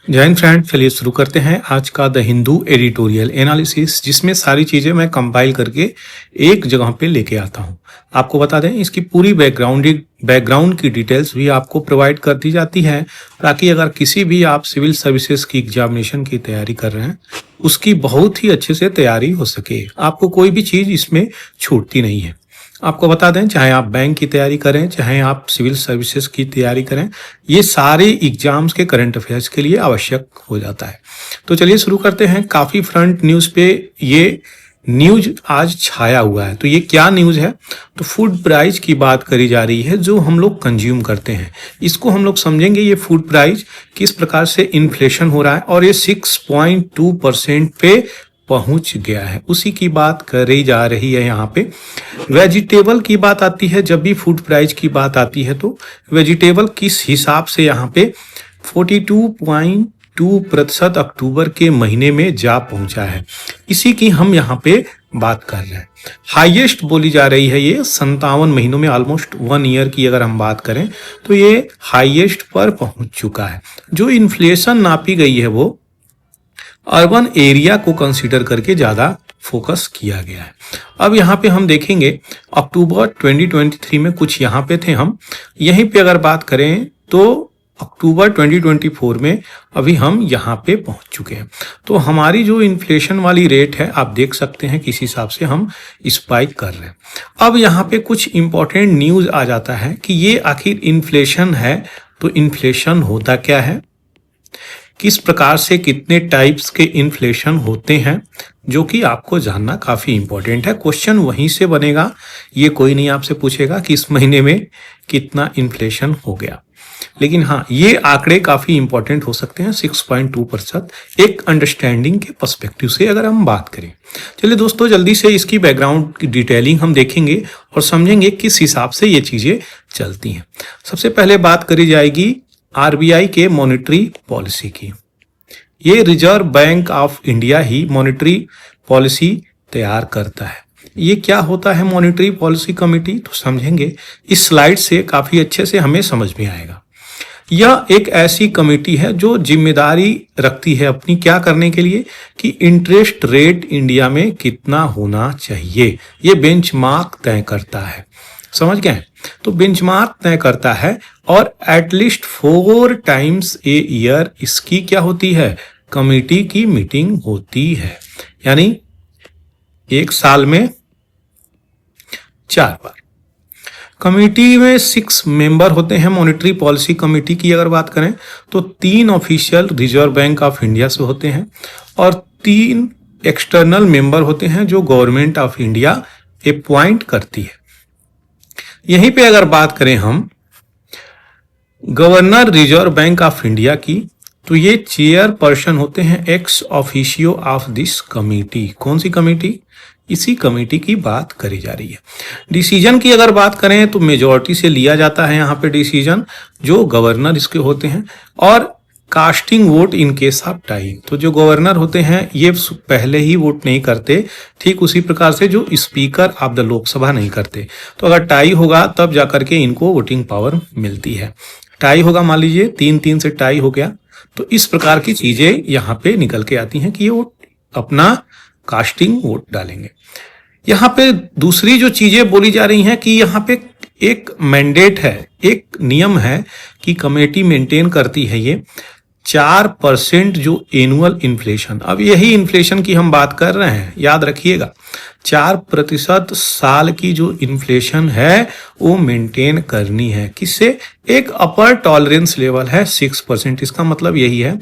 जय हिंद फ्रेंड, चलिए शुरू करते हैं आज का द हिंदू एडिटोरियल एनालिसिस, जिसमें सारी चीज़ें मैं कंपाइल करके एक जगह पे लेके आता हूं। आपको बता दें, इसकी पूरी बैकग्राउंड की डिटेल्स भी आपको प्रोवाइड कर दी जाती है, ताकि अगर किसी भी आप सिविल सर्विसेज की एग्जामिनेशन की तैयारी कर रहे हैं, उसकी बहुत ही अच्छे से तैयारी हो सके। आपको कोई भी चीज़ इसमें छूटती नहीं है। आपको बता दें, चाहे आप बैंक की तैयारी करें, चाहे आप सिविल सर्विसेज की तैयारी करें, ये सारे एग्जाम्स के करंट अफेयर्स के लिए आवश्यक हो जाता है। तो चलिए शुरू करते हैं। काफ़ी फ्रंट न्यूज़ पे ये न्यूज आज छाया हुआ है। तो ये क्या न्यूज़ है? तो फूड प्राइस की बात करी जा रही है, जो हम लोग कंज्यूम करते हैं। इसको हम लोग समझेंगे, ये फूड प्राइस किस प्रकार से इन्फ्लेशन हो रहा है, और ये 6.2% पे पहुंच गया है, उसी की बात करी जा रही है। यहाँ पे वेजिटेबल की बात आती है। जब भी फूड प्राइस की बात आती है तो वेजिटेबल किस हिसाब से यहाँ पे 42.2% अक्टूबर के महीने में जा पहुंचा है, इसी की हम यहाँ पे बात कर रहे हैं। हाईएस्ट बोली जा रही है ये 57 महीनों में, ऑलमोस्ट 1 ईयर की अगर हम बात करें तो ये हाईएस्ट पर पहुंच चुका है। जो इन्फ्लेशन नापी गई है वो अर्बन एरिया को कंसीडर करके ज़्यादा फोकस किया गया है। अब यहाँ पे हम देखेंगे अक्टूबर 2023 में कुछ यहाँ पे थे हम। यहीं पे अगर बात करें तो अक्टूबर 2024 में अभी हम यहाँ पे पहुँच चुके हैं। तो हमारी जो इन्फ्लेशन वाली रेट है, आप देख सकते हैं किस हिसाब से हम स्पाइक कर रहे हैं। अब यहाँ पे कुछ इंपॉर्टेंट न्यूज़ आ जाता है कि ये आखिर इन्फ्लेशन है, तो इन्फ्लेशन होता क्या है, किस प्रकार से, कितने टाइप्स के इन्फ्लेशन होते हैं, जो कि आपको जानना काफ़ी इंपॉर्टेंट है। क्वेश्चन वहीं से बनेगा, ये कोई नहीं आपसे पूछेगा कि इस महीने में कितना इन्फ्लेशन हो गया। लेकिन हाँ, ये आंकड़े काफ़ी इंपॉर्टेंट हो सकते हैं। 6.2% एक अंडरस्टैंडिंग के पर्सपेक्टिव से अगर हम बात करें। चलिए दोस्तों, जल्दी से इसकी बैकग्राउंड की डिटेलिंग हम देखेंगे और समझेंगे किस हिसाब से ये चीज़ें चलती हैं। सबसे पहले बात करी जाएगी आरबीआई के मॉनेटरी पॉलिसी की। ये reserve bank of India he monetary policy तैयार करता है। ये क्या होता है मॉनेटरी पॉलिसी कमेटी, तो समझेंगे इस स्लाइड से, काफ़ी अच्छे से हमें समझ में आएगा। यह एक ऐसी कमेटी है जो जिम्मेदारी रखती है अपनी क्या करने के लिए, कि इंटरेस्ट रेट इंडिया में कितना होना चाहिए, ये बेंचमार्क तय करता है। समझ गए? तो बेंचमार्क तय करता है, और एटलीस्ट 4 टाइम्स ए ईयर इसकी क्या होती है, कमेटी की मीटिंग होती है। यानी एक साल में 4 बार। कमेटी में 6 मेंबर होते हैं। मॉनेटरी पॉलिसी कमेटी की अगर बात करें तो 3 official reserve bank of India से होते हैं, और 3 एक्सटर्नल मेंबर होते हैं जो गवर्नमेंट ऑफ इंडिया अपॉइंट करती है। यहीं पे अगर बात करें हम governor reserve bank of India की, तो ये चेयर पर्सन होते हैं ex officio of this committee. कौन सी कमेटी? इसी कमेटी की बात करी जा रही है। डिसीजन की अगर बात करें तो मेजॉरिटी से लिया जाता है यहाँ पे डिसीजन, जो गवर्नर इसके होते हैं, और casting vote in case of tie. तो जो गवर्नर होते हैं ये पहले ही वोट नहीं करते, ठीक उसी प्रकार से जो स्पीकर ऑफ द लोकसभा नहीं करते। तो अगर टाई होगा तब जाकर के इनको वोटिंग पावर मिलती है। टाई होगा, मान लीजिए 3-3 से टाई हो गया, तो इस प्रकार की चीजें यहाँ पे निकल के आती हैं कि ये वो अपना कास्टिंग वोट डालेंगे। यहाँ पे दूसरी जो चीजें बोली जा रही हैं कि यहाँ पे एक मैंडेट है, एक नियम है कि कमेटी मेंटेन करती है ये 4% जो एनुअल इन्फ्लेशन। अब यही इन्फ्लेशन की हम बात कर रहे हैं, याद रखिएगा। 4% साल की जो इन्फ्लेशन है वो मेंटेन करनी है। किससे? एक अपर टॉलरेंस लेवल है 6%। इसका मतलब यही है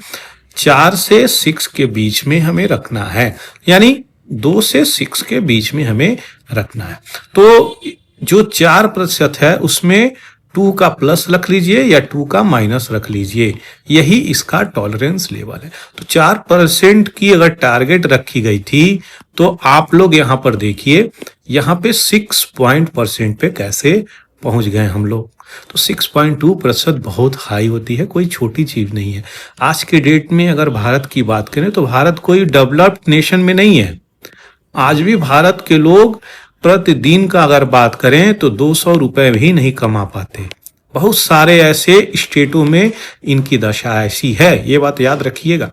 4 से 6 के बीच में हमें रखना है, यानी 2 से 6 के बीच में हमें रखना है। तो जो 4% है उसमें 2 का प्लस रख लीजिए या 2 का माइनस रख लीजिए, यही इसका टॉलरेंस लेवल है। तो 4% की अगर टारगेट रखी गई थी, तो आप लोग यहाँ पर देखिए, यहाँ पे 6% पे कैसे पहुंच गए हम लोग। तो 6.2% बहुत हाई होती है, कोई छोटी चीज नहीं है। आज के डेट में अगर भारत की बात करें तो भारत कोई डेवलप्ड नेशन में नहीं है। आज भी भारत के लोग प्रतिदिन का अगर बात करें तो 200 रुपए भी नहीं कमा पाते। बहुत सारे ऐसे स्टेटों में इनकी दशा ऐसी है, ये बात याद रखिएगा।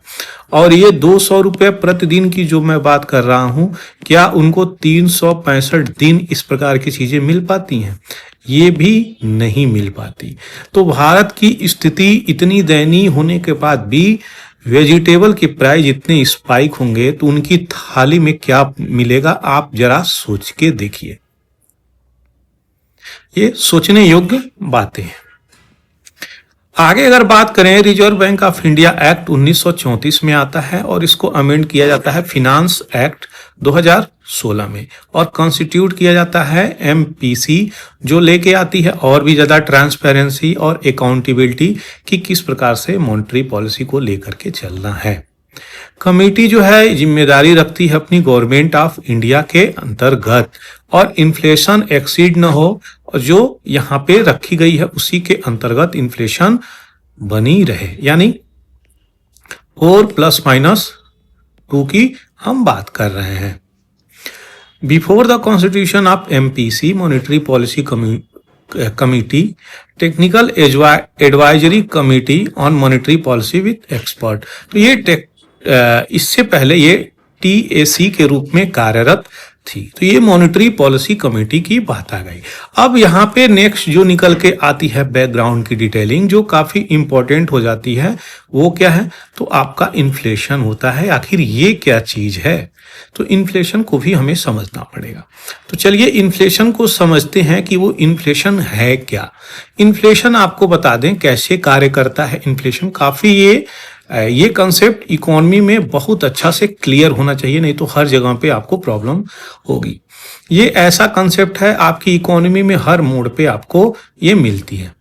और ये 200 रुपये प्रतिदिन की जो मैं बात कर रहा हूं, क्या उनको 365 दिन इस प्रकार की चीजें मिल पाती हैं? ये भी नहीं मिल पाती। तो भारत की स्थिति इतनी दयनीय होने के बाद भी वेजिटेबल के प्राइस इतने स्पाइक होंगे तो उनकी थाली में क्या मिलेगा, आप जरा सोच के देखिए। ये सोचने योग्य बातें हैं। आगे अगर बात करें, reserve bank of India act 1934 में आता है और इसको अमेंड किया जाता है फिनांस एक्ट 2016 में, और कॉन्स्टिट्यूट किया जाता है एमपीसी, जो लेके आती है और भी ज्यादा ट्रांसपेरेंसी और अकाउंटेबिलिटी कि किस प्रकार से मॉनेटरी पॉलिसी को लेकर के चलना है। कमेटी जो है जिम्मेदारी रखती है अपनी गवर्नमेंट ऑफ इंडिया के अंतर्गत, और इन्फ्लेशन एक्सीड न हो, और जो यहाँ पे रखी गई है उसी के अंतर्गत इन्फ्लेशन बनी रहे, यानी 4+-2 की हम बात कर रहे हैं। Before the constitution of MPC monetary policy committee, technical advisory committee on monetary policy with expert, तो ये इससे पहले ये टीएसी के रूप में कार्यरत थी। तो ये मॉनेटरी पॉलिसी कमेटी की बात आ गई। अब यहाँ पे नेक्स्ट जो निकल के आती है बैकग्राउंड की डिटेलिंग, जो काफी इंपॉर्टेंट हो जाती है, वो क्या है, तो आपका इन्फ्लेशन होता है। आखिर ये क्या चीज है, तो इन्फ्लेशन को भी हमें समझना पड़ेगा। तो चलिए इन्फ्लेशन को समझते हैं कि वो इन्फ्लेशन है क्या। इन्फ्लेशन आपको बता दें कैसे कार्य करता है इन्फ्लेशन। काफी ये कंसेप्ट इकोनॉमी में बहुत अच्छा से क्लियर होना चाहिए, नहीं तो हर जगह पे आपको प्रॉब्लम होगी। ये ऐसा कंसेप्ट है आपकी इकोनॉमी में हर मोड पे आपको ये मिलती है।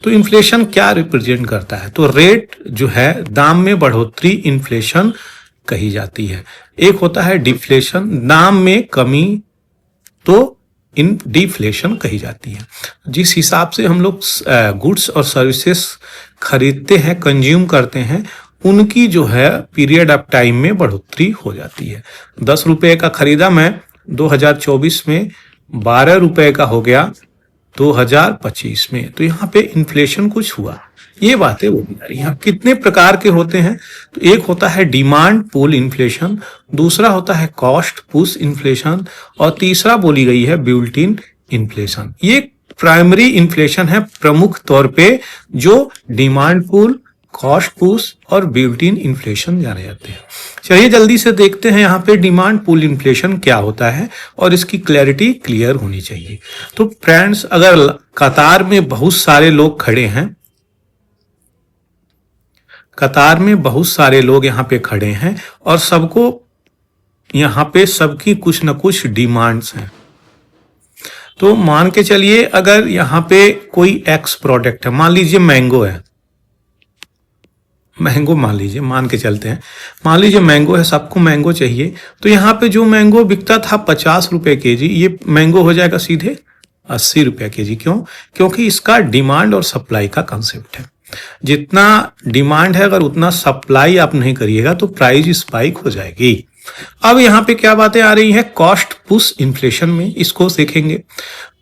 तो इन्फ्लेशन क्या रिप्रेजेंट करता है, तो रेट जो है दाम में बढ़ोतरी इन्फ्लेशन कही जाती है। एक होता है डिफ्लेशन, दाम में कमी, तो इन डिफ्लेशन कही जाती है। जिस हिसाब से हम लोग गुड्स और सर्विसेज खरीदते हैं, कंज्यूम करते हैं, उनकी जो है पीरियड ऑफ टाइम में बढ़ोतरी हो जाती है। 10 रुपए का खरीदा मैं 2024 में, 12 रुपए का हो गया 2025 में, तो यहाँ पे इन्फ्लेशन कुछ हुआ। ये बातें बोली जा रही हैं। कितने प्रकार के होते हैं, तो एक होता है डिमांड पुल इन्फ्लेशन, दूसरा होता है कॉस्ट पुश इन्फ्लेशन, और तीसरा बोली गई है बिल्ट इन इन्फ्लेशन। ये प्राइमरी इन्फ्लेशन है प्रमुख तौर पे, जो डिमांड पुल, कॉस्ट पुश और बिल्ट इन इन्फ्लेशन जाने जाते हैं। चलिए जल्दी से देखते हैं यहाँ पे डिमांड पुल इन्फ्लेशन क्या होता है, और इसकी क्लैरिटी क्लियर होनी चाहिए। तो फ्रेंड्स, अगर कतार में बहुत सारे लोग खड़े हैं, कतार में बहुत सारे लोग यहाँ पे खड़े हैं, और सबको यहाँ पे सबकी कुछ न कुछ डिमांड्स हैं, तो मान के चलिए अगर यहाँ पे कोई एक्स प्रोडक्ट है, मान लीजिए मैंगो है, मैंगो मान के चलते हैं, मान लीजिए मैंगो है, सबको मैंगो चाहिए, तो यहाँ पे जो मैंगो बिकता था 50 रुपए केजी, ये मैंगो हो जाएगा सीधे 80 रुपए केजी। क्यों? क्योंकि इसका डिमांड और सप्लाई का कंसेप्ट है। जितना डिमांड है, अगर उतना सप्लाई आप नहीं करिएगा तो प्राइस स्पाइक हो जाएगी। अब यहाँ पे क्या बातें आ रही है, कॉस्ट पुश इन्फ्लेशन में, इसको देखेंगे।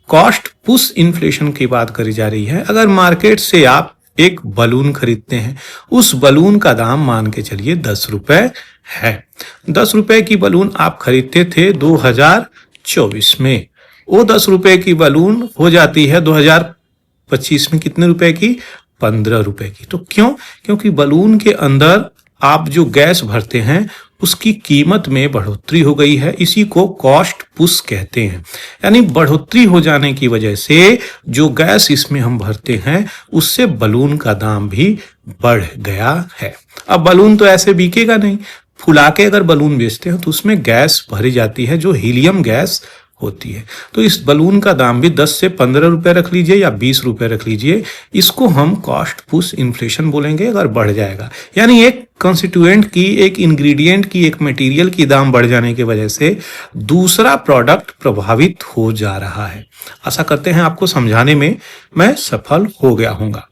कॉस्ट पुश इन्फ्लेशन की बात करी जा रही है। अगर मार्केट से आप एक बलून खरीदते हैं, उस बलून का दाम मान के चलिए 10 रुपए है। 10 रुपए की बलून आप खरीदते थे 2024 में, वो 10 रुपए की बलून हो जाती है 2025 में कितने रुपए की, 15 रुपए की। तो क्यों? क्योंकि बलून के अंदर आप जो गैस भरते हैं उसकी कीमत में बढ़ोतरी हो गई है। इसी को कॉस्ट पुश कहते हैं, यानी बढ़ोतरी हो जाने की वजह से जो गैस इसमें हम भरते हैं उससे बलून का दाम भी बढ़ गया है। अब बलून तो ऐसे बिकेगा नहीं, फुला के अगर बलून बेचते हैं तो उसमें गैस भरी जाती है जो हीलियम गैस होती है। तो इस बलून का दाम भी 10 से 15 रुपए रख लीजिए या 20 रुपए रख लीजिए, इसको हम कॉस्ट पुश इन्फ्लेशन बोलेंगे अगर बढ़ जाएगा। यानी एक कंस्टिट्यूएंट की, एक इंग्रेडिएंट की, एक मटेरियल की दाम बढ़ जाने की वजह से दूसरा प्रोडक्ट प्रभावित हो जा रहा है। आशा करते हैं आपको समझाने में मैं सफल हो गया हूँगा।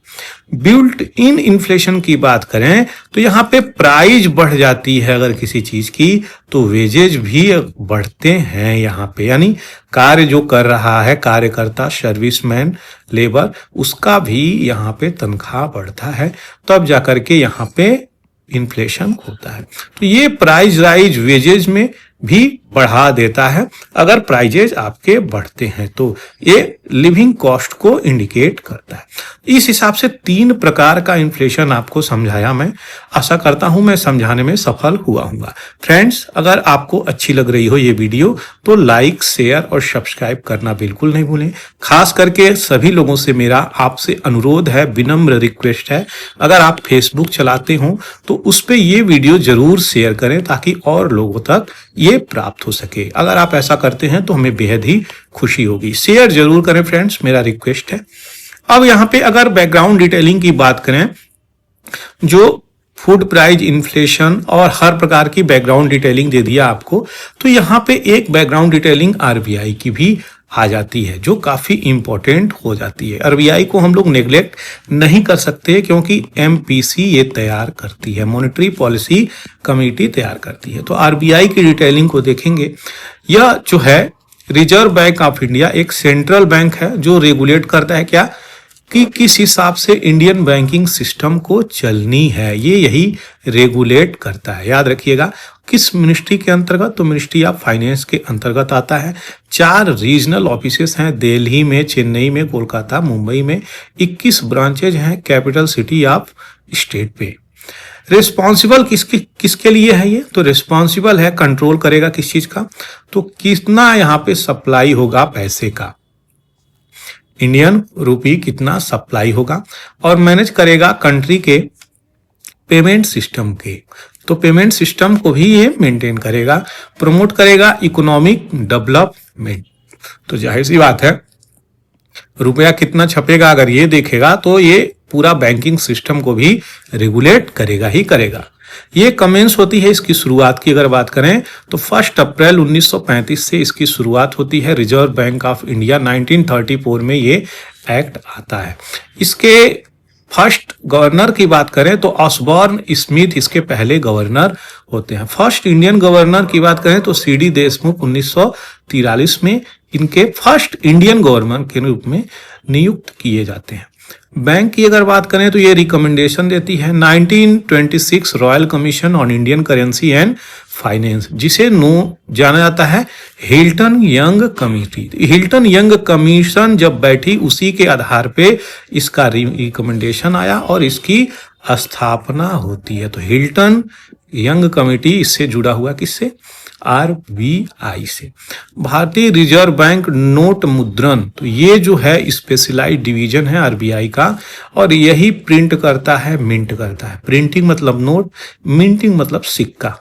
बिल्ट इन इन्फ्लेशन की बात करें तो यहाँ पे प्राइस बढ़ जाती है अगर किसी चीज की तो वेजेज भी बढ़ते हैं यहाँ पे, यानी कार्य जो कर रहा है कार्यकर्ता, सर्विसमैन, लेबर, उसका भी यहाँ पे तनख्वाह बढ़ता है, तब जाकर के यहाँ पे इन्फ्लेशन होता है। तो ये प्राइस राइज वेजेज में भी बढ़ा देता है अगर प्राइजेज आपके बढ़ते हैं, तो ये लिविंग कॉस्ट को इंडिकेट करता है। इस हिसाब से 3 प्रकार का इन्फ्लेशन आपको समझाया मैं। आशा करता हूं मैं समझाने में सफल हुआ हूंगा। फ्रेंड्स, अगर आपको अच्छी लग रही हो ये वीडियो तो लाइक, शेयर और सब्सक्राइब करना बिल्कुल नहीं भूलें। खास करके सभी लोगों से मेरा आपसे अनुरोध है, विनम्र रिक्वेस्ट है, अगर आप फेसबुक चलाते हो तो उस पर ये वीडियो जरूर शेयर करें ताकि और लोगों तक ये प्राप्त हो सके। अगर आप ऐसा करते हैं तो हमें बेहद ही खुशी होगी। शेयर जरूर करें फ्रेंड्स, मेरा रिक्वेस्ट है। अब यहाँ पे अगर बैकग्राउंड डिटेलिंग की बात करें, जो फूड प्राइस इन्फ्लेशन और हर प्रकार की बैकग्राउंड डिटेलिंग दे दिया आपको, तो यहाँ पे एक बैकग्राउंड डिटेलिंग आरबीआई की भी आ जाती है जो काफी इंपॉर्टेंट हो जाती है। आरबीआई को हम लोग नेग्लेक्ट नहीं कर सकते क्योंकि एमपीसी ये तैयार करती है, मॉनेटरी पॉलिसी कमेटी तैयार करती है। तो आरबीआई की डिटेलिंग को देखेंगे। यह जो है रिजर्व बैंक ऑफ इंडिया एक सेंट्रल बैंक है जो रेगुलेट करता है क्या कि किस हिसाब से इंडियन बैंकिंग सिस्टम को चलनी है, ये यही रेगुलेट करता है। याद रखिएगा किस मिनिस्ट्री के अंतर्गत, तो मिनिस्ट्री ऑफ फाइनेंस के अंतर्गत आता है। 4 रीजनल ऑफिसेस हैं, दिल्ली में, चेन्नई में, कोलकाता, मुंबई में। 21 ब्रांचेज हैं कैपिटल सिटी ऑफ स्टेट पे। रिस्पॉन्सिबल किसके लिए है ये, तो रिस्पॉन्सिबल है, कंट्रोल करेगा किस चीज का, तो कितना यहाँ पे सप्लाई होगा पैसे का, इंडियन रूपी कितना सप्लाई होगा, और मैनेज करेगा कंट्री के पेमेंट सिस्टम के, तो पेमेंट सिस्टम को भी ये मेंटेन करेगा, प्रमोट करेगा इकोनॉमिक डेवलपमेंट। तो जाहिर सी बात है रुपया कितना छपेगा अगर ये देखेगा तो ये पूरा बैंकिंग सिस्टम को भी रेगुलेट करेगा ही करेगा। ये कमेंस होती है, इसकी शुरुआत की अगर बात करें तो 1 अप्रैल 1935 से इसकी शुरुआत होती है। रिजर्व बैंक ऑफ इंडिया 1934 में ये एक्ट आता है। इसके फर्स्ट गवर्नर की बात करें तो ऑसबॉर्न स्मिथ इसके पहले गवर्नर होते हैं। फर्स्ट इंडियन गवर्नर की बात करें तो सीडी देशमुख 1943 में इनके फर्स्ट इंडियन गवर्नर के रूप में नियुक्त किए जाते हैं। बैंक की अगर बात करें तो ये रिकमेंडेशन देती है 1926 royal commission on Indian currency and finance, जिसे जाना जाता है Hilton young committee. Hilton young commission जब बैठी उसी के आधार पे इसका रिकमेंडेशन आया और इसकी स्थापना होती है। तो हिल्टन यंग कमेटी इससे जुड़ा हुआ किससे, आरबीआई से। भारतीय रिजर्व बैंक नोट मुद्रण, तो ये जो है स्पेशलाइज्ड डिवीजन है आरबीआई का और यही प्रिंट करता है, मिंट करता है। प्रिंटिंग मतलब नोट, मिंटिंग मतलब सिक्का।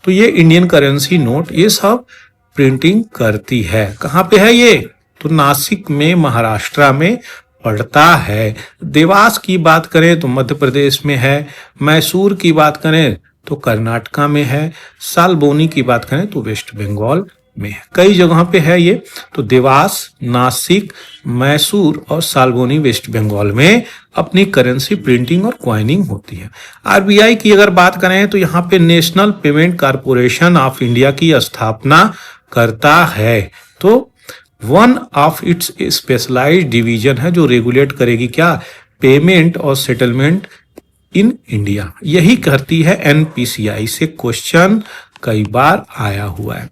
तो ये इंडियन करेंसी नोट ये सब प्रिंटिंग करती है। कहाँ पे है ये, तो नासिक में, महाराष्ट्र में पड़ता है। देवास की बात करें तो मध्य प्रदेश में है। मैसूर की बात करें तो कर्नाटका में है। सालबोनी की बात करें तो वेस्ट बंगाल में है। कई जगह पे है ये, तो देवास, नासिक, मैसूर और सालबोनी वेस्ट बंगाल में अपनी करेंसी प्रिंटिंग और क्वाइनिंग होती है। आरबीआई की अगर बात करें तो यहाँ पे National Payment Corporation of India की स्थापना करता है। तो one of its specialised division है जो रेगुलेट करेगी क्या, पेमेंट और सेटलमेंट इन इंडिया। यही करती है एनपीसीआई से क्वेश्चन कई बार आया हुआ है।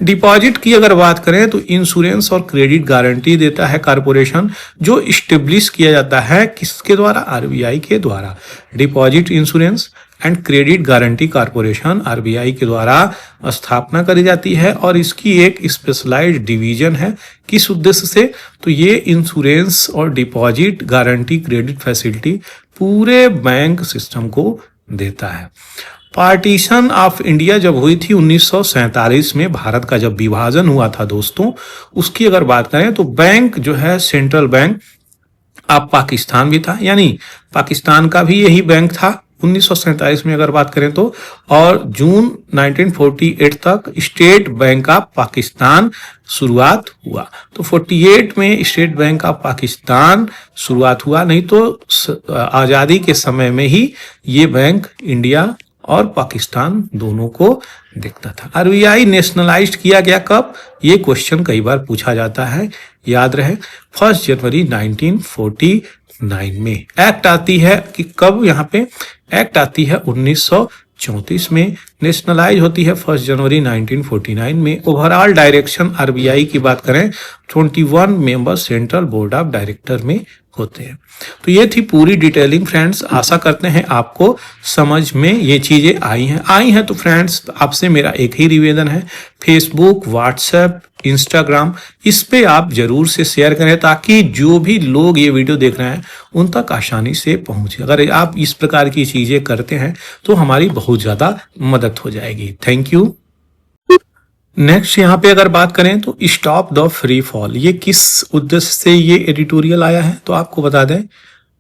डिपॉजिट की अगर बात करें तो इंश्योरेंस और क्रेडिट गारंटी देता है कॉर्पोरेशन, जो इस्टेब्लिश किया जाता है किसके द्वारा, आरबीआई के द्वारा। Deposit insurance and credit guarantee corporation RBI के द्वारा स्थापना करी जाती है और इसकी एक स्पेशलाइज्ड डिवीजन है। किस उद्देश्य से, तो ये इंश्योरेंस और डिपॉजिट गारंटी क्रेडिट फैसिलिटी पूरे बैंक सिस्टम को देता है। पार्टीशन ऑफ इंडिया जब हुई थी 1947 में, भारत का जब विभाजन हुआ था दोस्तों, उसकी अगर बात करें तो बैंक जो है सेंट्रल बैंक ऑफ पाकिस्तान भी था, यानी पाकिस्तान का भी यही बैंक था 1947 में अगर बात करें तो, और जून 1948 तक स्टेट बैंक ऑफ पाकिस्तान शुरुआत हुआ। तो 48 में स्टेट बैंक ऑफ पाकिस्तान शुरुआत हुआ, नहीं तो आज़ादी के समय में ही ये बैंक इंडिया और पाकिस्तान दोनों को देखता था। आरबीआई नेशनलाइज्ड किया गया कब, ये क्वेश्चन कई बार पूछा जाता है, याद रहे 1 जनवरी 1949 में। एक्ट आती है कि कब, यहाँ पे एक्ट आती है 1934 में, नेशनलाइज होती है 1 जनवरी 1949 में। ओवरऑल डायरेक्शन आरबीआई की बात करें 21 member central board of director में होते हैं। तो ये थी पूरी डिटेलिंग फ्रेंड्स, आशा करते हैं आपको समझ में ये चीजें आई हैं। तो फ्रेंड्स आपसे मेरा एक ही निवेदन है, फेसबुक, व्हाट्सएप, इंस्टाग्राम, इस पे आप जरूर से शेयर करें ताकि जो भी लोग ये वीडियो देख रहे हैं उन तक आसानी से पहुंचे। अगर आप इस प्रकार की चीजें करते हैं तो हमारी बहुत ज्यादा मदद हो जाएगी। Thank you. नेक्स्ट यहाँ पे अगर बात करें तो स्टॉप द फ्री फॉल, ये किस उद्देश्य से ये एडिटोरियल आया है, तो आपको बता दें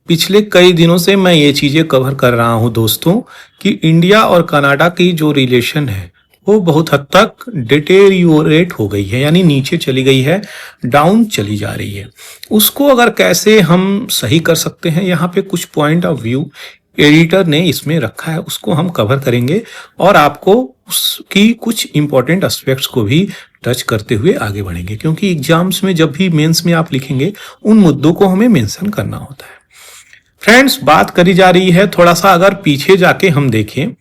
पिछले कई दिनों से मैं ये चीजें कवर कर रहा हूं दोस्तों कि इंडिया और कनाडा की जो रिलेशन है वो बहुत हद तक डिटेरियोरेट हो गई है, यानी नीचे चली गई है, डाउन चली जा रही है। उसको अगर कैसे हम सही कर सकते हैं, यहाँ पे कुछ पॉइंट ऑफ व्यू एडिटर ने इसमें रखा है, उसको हम कवर करेंगे और आपको उसकी कुछ इंपॉर्टेंट एस्पेक्ट्स को भी टच करते हुए आगे बढ़ेंगे, क्योंकि एग्जाम्स में जब भी मेंस में आप लिखेंगे उन मुद्दों को हमें मेंशन करना होता है। फ्रेंड्स बात करी जा रही है, थोड़ा सा अगर पीछे जाके हम देखें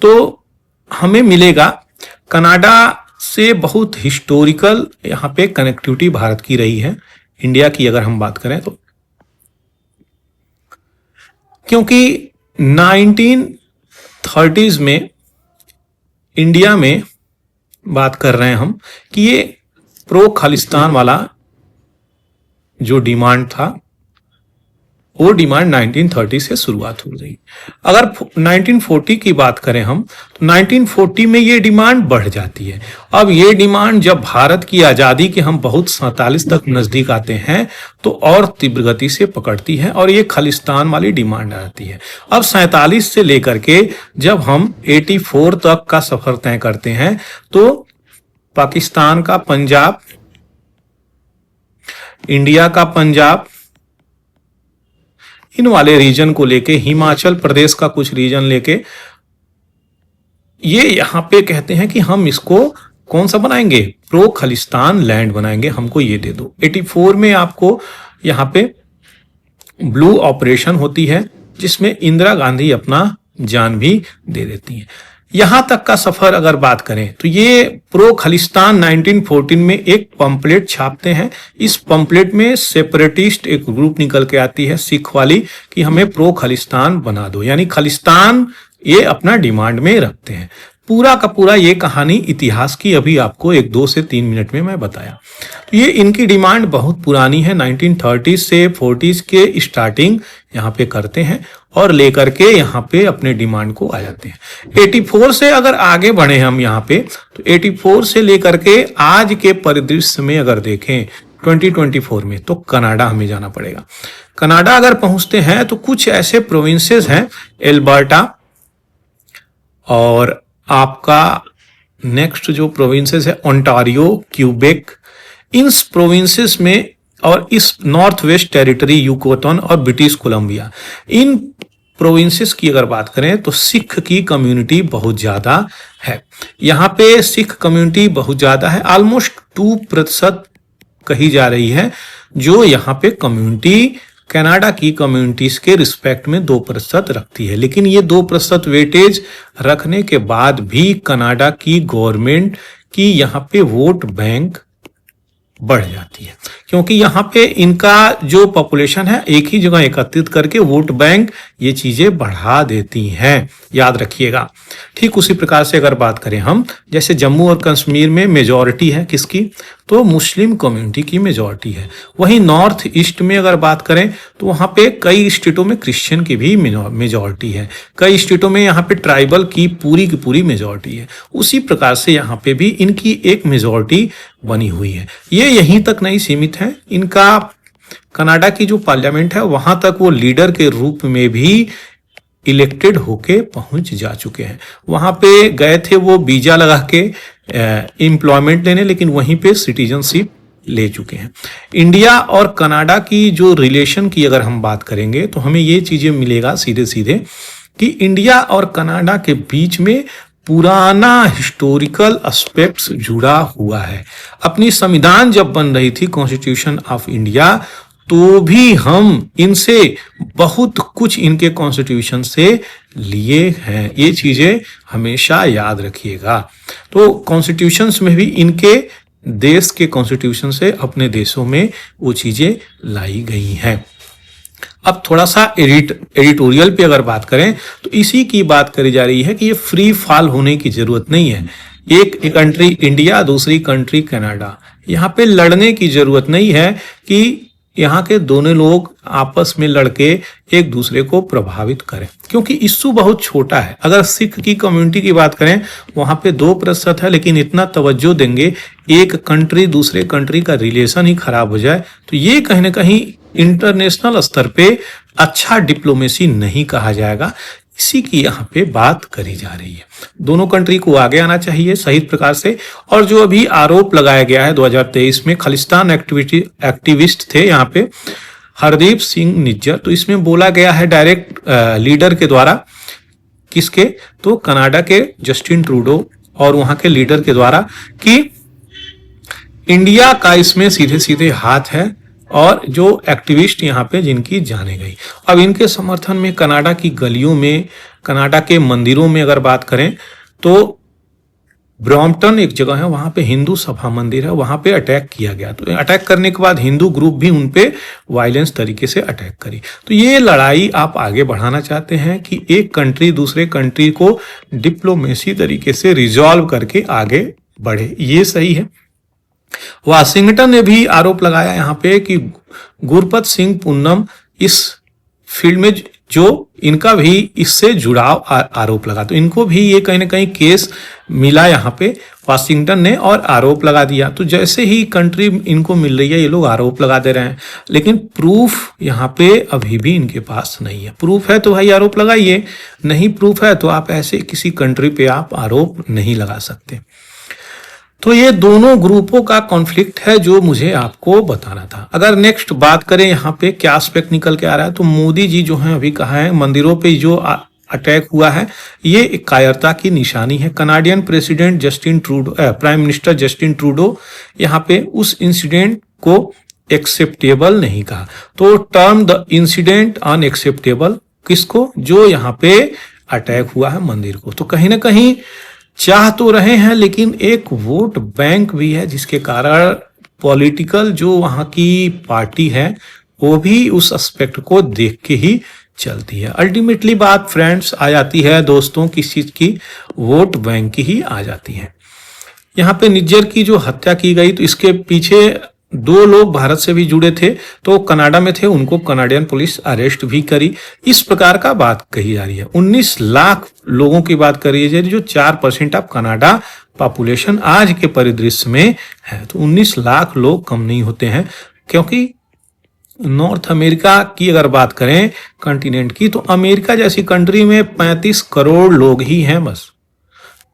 तो हमें मिलेगा कनाडा से बहुत हिस्टोरिकल यहाँ पे कनेक्टिविटी भारत की रही है, इंडिया की अगर हम बात करें तो, क्योंकि 1930s में इंडिया में बात कर रहे हैं हम कि ये प्रो खालिस्तान वाला जो डिमांड था वो डिमांड 1930 से शुरुआत हो गई। अगर 1940 की बात करें हम तो 1940 में ये डिमांड बढ़ जाती है। अब ये डिमांड जब भारत की आज़ादी के हम बहुत 47 तक नजदीक आते हैं तो और तीव्र गति से पकड़ती है और ये खालिस्तान वाली डिमांड आती है। अब 47 से लेकर के जब हम 84 तक का सफर तय करते हैं तो पाकिस्तान का पंजाब, इंडिया का पंजाब, इन वाले रीजन को लेके, हिमाचल प्रदेश का कुछ रीजन लेके, ये यहां पे कहते हैं कि हम इसको कौन सा बनाएंगे, प्रो खालिस्तान लैंड बनाएंगे, हमको ये दे दो। 84 में आपको यहां पे ब्लू ऑपरेशन होती है जिसमें इंदिरा गांधी अपना जान भी दे देती हैं। यहां तक का सफर अगर बात करें तो ये प्रो खालिस्तान 1914 में एक पंपलेट छापते हैं। इस पंपलेट में सेपरेटिस्ट एक ग्रुप निकल के आती है सिख वाली कि हमें प्रो खालिस्तान बना दो, यानी खालिस्तान ये अपना डिमांड में रखते हैं। पूरा का पूरा ये कहानी इतिहास की अभी आपको 1-2 से 3 मिनट में मैं बताया। तो ये इनकी डिमांड बहुत पुरानी है, 1930 से 40s के स्टार्टिंग यहाँ पे करते हैं और लेकर के यहाँ पे अपने डिमांड को आ जाते हैं। 84 से अगर आगे बढ़े हम यहाँ पे तो 84 से लेकर के आज के परिदृश्य में अगर देखें 2024 में तो कनाडा हमें जाना पड़ेगा। कनाडा अगर पहुंचते हैं तो कुछ ऐसे प्रोविंसेस हैं, एल्बर्टा और आपका नेक्स्ट जो प्रोविंसेस है ओंटारियो, क्यूबेक, इन प्रोविंसेस में और इस नॉर्थ वेस्ट टेरिटरी, यूकोटन और ब्रिटिश कोलंबिया, इन प्रोविंसेस की अगर बात करें तो सिख की कम्युनिटी बहुत ज्यादा है। यहाँ पे सिख कम्युनिटी बहुत ज्यादा है, ऑलमोस्ट 2% कही जा रही है, जो यहाँ पे कम्युनिटी कनाडा की कम्युनिटीज के रिस्पेक्ट में 2% रखती है। लेकिन ये 2% वेटेज रखने के बाद भी कनाडा की गवर्नमेंट की यहाँ पे वोट बैंक बढ़ जाती है, क्योंकि यहाँ पे इनका जो पॉपुलेशन है एक ही जगह एकत्रित करके वोट बैंक ये चीजें बढ़ा देती हैं, याद रखिएगा। ठीक उसी प्रकार से अगर बात करें हम, जैसे जम्मू और कश्मीर में मेजॉरिटी है किसकी, तो मुस्लिम कम्युनिटी की मेजॉरिटी है। वहीं नॉर्थ ईस्ट में अगर बात करें तो वहां पे कई स्टेटों में क्रिश्चियन की भी मेजॉरिटी है, कई स्टेटों में यहाँ पे ट्राइबल की पूरी मेजॉरिटी है। उसी प्रकार से यहाँ पे भी इनकी एक मेजॉरिटी बनी हुई है। ये यहीं तक नहीं सीमित है, इनका कनाडा की जो पार्लियामेंट है वहां तक वो लीडर के रूप में भी इलेक्टेड होके पहुंच जा चुके हैं। वहां पे गए थे वो वीजा लगा के एम्प्लॉयमेंट लेने, लेकिन वहीं पे सिटीजनशिप ले चुके हैं। इंडिया और कनाडा की जो रिलेशन की अगर हम बात करेंगे तो हमें ये चीजें मिलेगा सीधे सीधे कि इंडिया और कनाडा के बीच में पुराना हिस्टोरिकल एस्पेक्ट्स जुड़ा हुआ है। अपनी संविधान जब बन रही थी, कॉन्स्टिट्यूशन ऑफ इंडिया, तो भी हम इनसे बहुत कुछ इनके कॉन्स्टिट्यूशन से लिए हैं। ये चीजें हमेशा याद रखिएगा। तो कॉन्स्टिट्यूशंस में भी इनके देश के कॉन्स्टिट्यूशन से अपने देशों में वो चीजें लाई गई हैं। अब थोड़ा सा एडिटोरियल पे अगर बात करें तो इसी की बात करी जा रही है कि ये फ्री फॉल होने की जरूरत नहीं है। एक कंट्री इंडिया, दूसरी कंट्री कनाडा, यहाँ पे लड़ने की जरूरत नहीं है कि यहाँ के दोनों लोग आपस में लड़के एक दूसरे को प्रभावित करें, क्योंकि इश्यू बहुत छोटा है। अगर सिख की कम्युनिटी की बात करें, वहां पे 2% है, लेकिन इतना तवज्जो देंगे एक कंट्री दूसरे कंट्री का रिलेशन ही खराब हो जाए, तो ये कहीं ना कहीं इंटरनेशनल स्तर पे अच्छा डिप्लोमेसी नहीं कहा जाएगा। इसी की यहाँ पे बात करी जा रही है। दोनों कंट्री को आगे आना चाहिए सही प्रकार से। और जो अभी आरोप लगाया गया है 2023 में, खालिस्तान एक्टिविस्ट थे यहाँ पे हरदीप सिंह निज्जर, तो इसमें बोला गया है डायरेक्ट लीडर के द्वारा, किसके, तो कनाडा के जस्टिन ट्रूडो और वहां के लीडर के द्वारा, कि इंडिया का इसमें सीधे सीधे हाथ है और जो एक्टिविस्ट यहाँ पे जिनकी जाने गई। अब इनके समर्थन में कनाडा की गलियों में, कनाडा के मंदिरों में अगर बात करें तो ब्रॉम्पटन एक जगह है, वहां पे हिंदू सभा मंदिर है, वहां पे अटैक किया गया। तो अटैक करने के बाद हिंदू ग्रुप भी उन पे वायलेंस तरीके से अटैक करी। तो ये लड़ाई आप आगे बढ़ाना चाहते हैं कि एक कंट्री दूसरे कंट्री को डिप्लोमेसी तरीके से रिजॉल्व करके आगे बढ़े, ये सही है। वाशिंगटन ने भी आरोप लगाया यहाँ पे कि गुरपत सिंह पुन्नम इस फील्ड में जो इनका भी इससे जुड़ाव आरोप लगा, तो इनको भी ये कहीं ना कहीं केस मिला यहाँ पे वाशिंगटन ने और आरोप लगा दिया। तो जैसे ही कंट्री इनको मिल रही है ये लोग आरोप लगा दे रहे हैं, लेकिन प्रूफ यहाँ पे अभी भी इनके पास नहीं है। प्रूफ है तो भाई आरोप लगाइए, नहीं प्रूफ है तो आप ऐसे किसी कंट्री पे आप आरोप नहीं लगा सकते। तो ये दोनों ग्रुपों का कॉन्फ्लिक्ट है जो मुझे आपको बताना था। अगर नेक्स्ट बात करें यहाँ पे क्या एस्पेक्ट निकल के आ रहा है, तो मोदी जी जो हैं अभी कहा है मंदिरों पे जो अटैक हुआ है ये एक कायरता की निशानी है। Canadian president Justin Trudeau, prime minister Justin Trudeau यहाँ पे उस इंसिडेंट को एक्सेप्टेबल नहीं कहा। तो टर्म द इंसिडेंट अनएक्सेप्टेबल किसको, जो यहाँ पे अटैक हुआ है मंदिर को। तो कहीं ना कहीं चाह तो रहे हैं, लेकिन एक वोट बैंक भी है जिसके कारण पॉलिटिकल जो वहां की पार्टी है वो भी उस एस्पेक्ट को देख के ही चलती है। अल्टीमेटली बात फ्रेंड्स आ जाती है दोस्तों किस चीज की, वोट बैंक की ही आ जाती है। यहाँ पे निज्जर की जो हत्या की गई, तो इसके पीछे 2 लोग भारत से भी जुड़े थे, तो कनाडा में थे, उनको कनाडियन पुलिस अरेस्ट भी करी। इस प्रकार का बात कही जा रही है। 19 लाख लोगों की बात करी जा रही है, जो 4% ऑफ कनाडा पॉपुलेशन आज के परिदृश्य में है। तो 19 लाख लोग कम नहीं होते हैं, क्योंकि नॉर्थ अमेरिका की अगर बात करें कॉन्टिनेंट की, तो अमेरिका जैसी कंट्री में 35 करोड़ लोग ही हैं, बस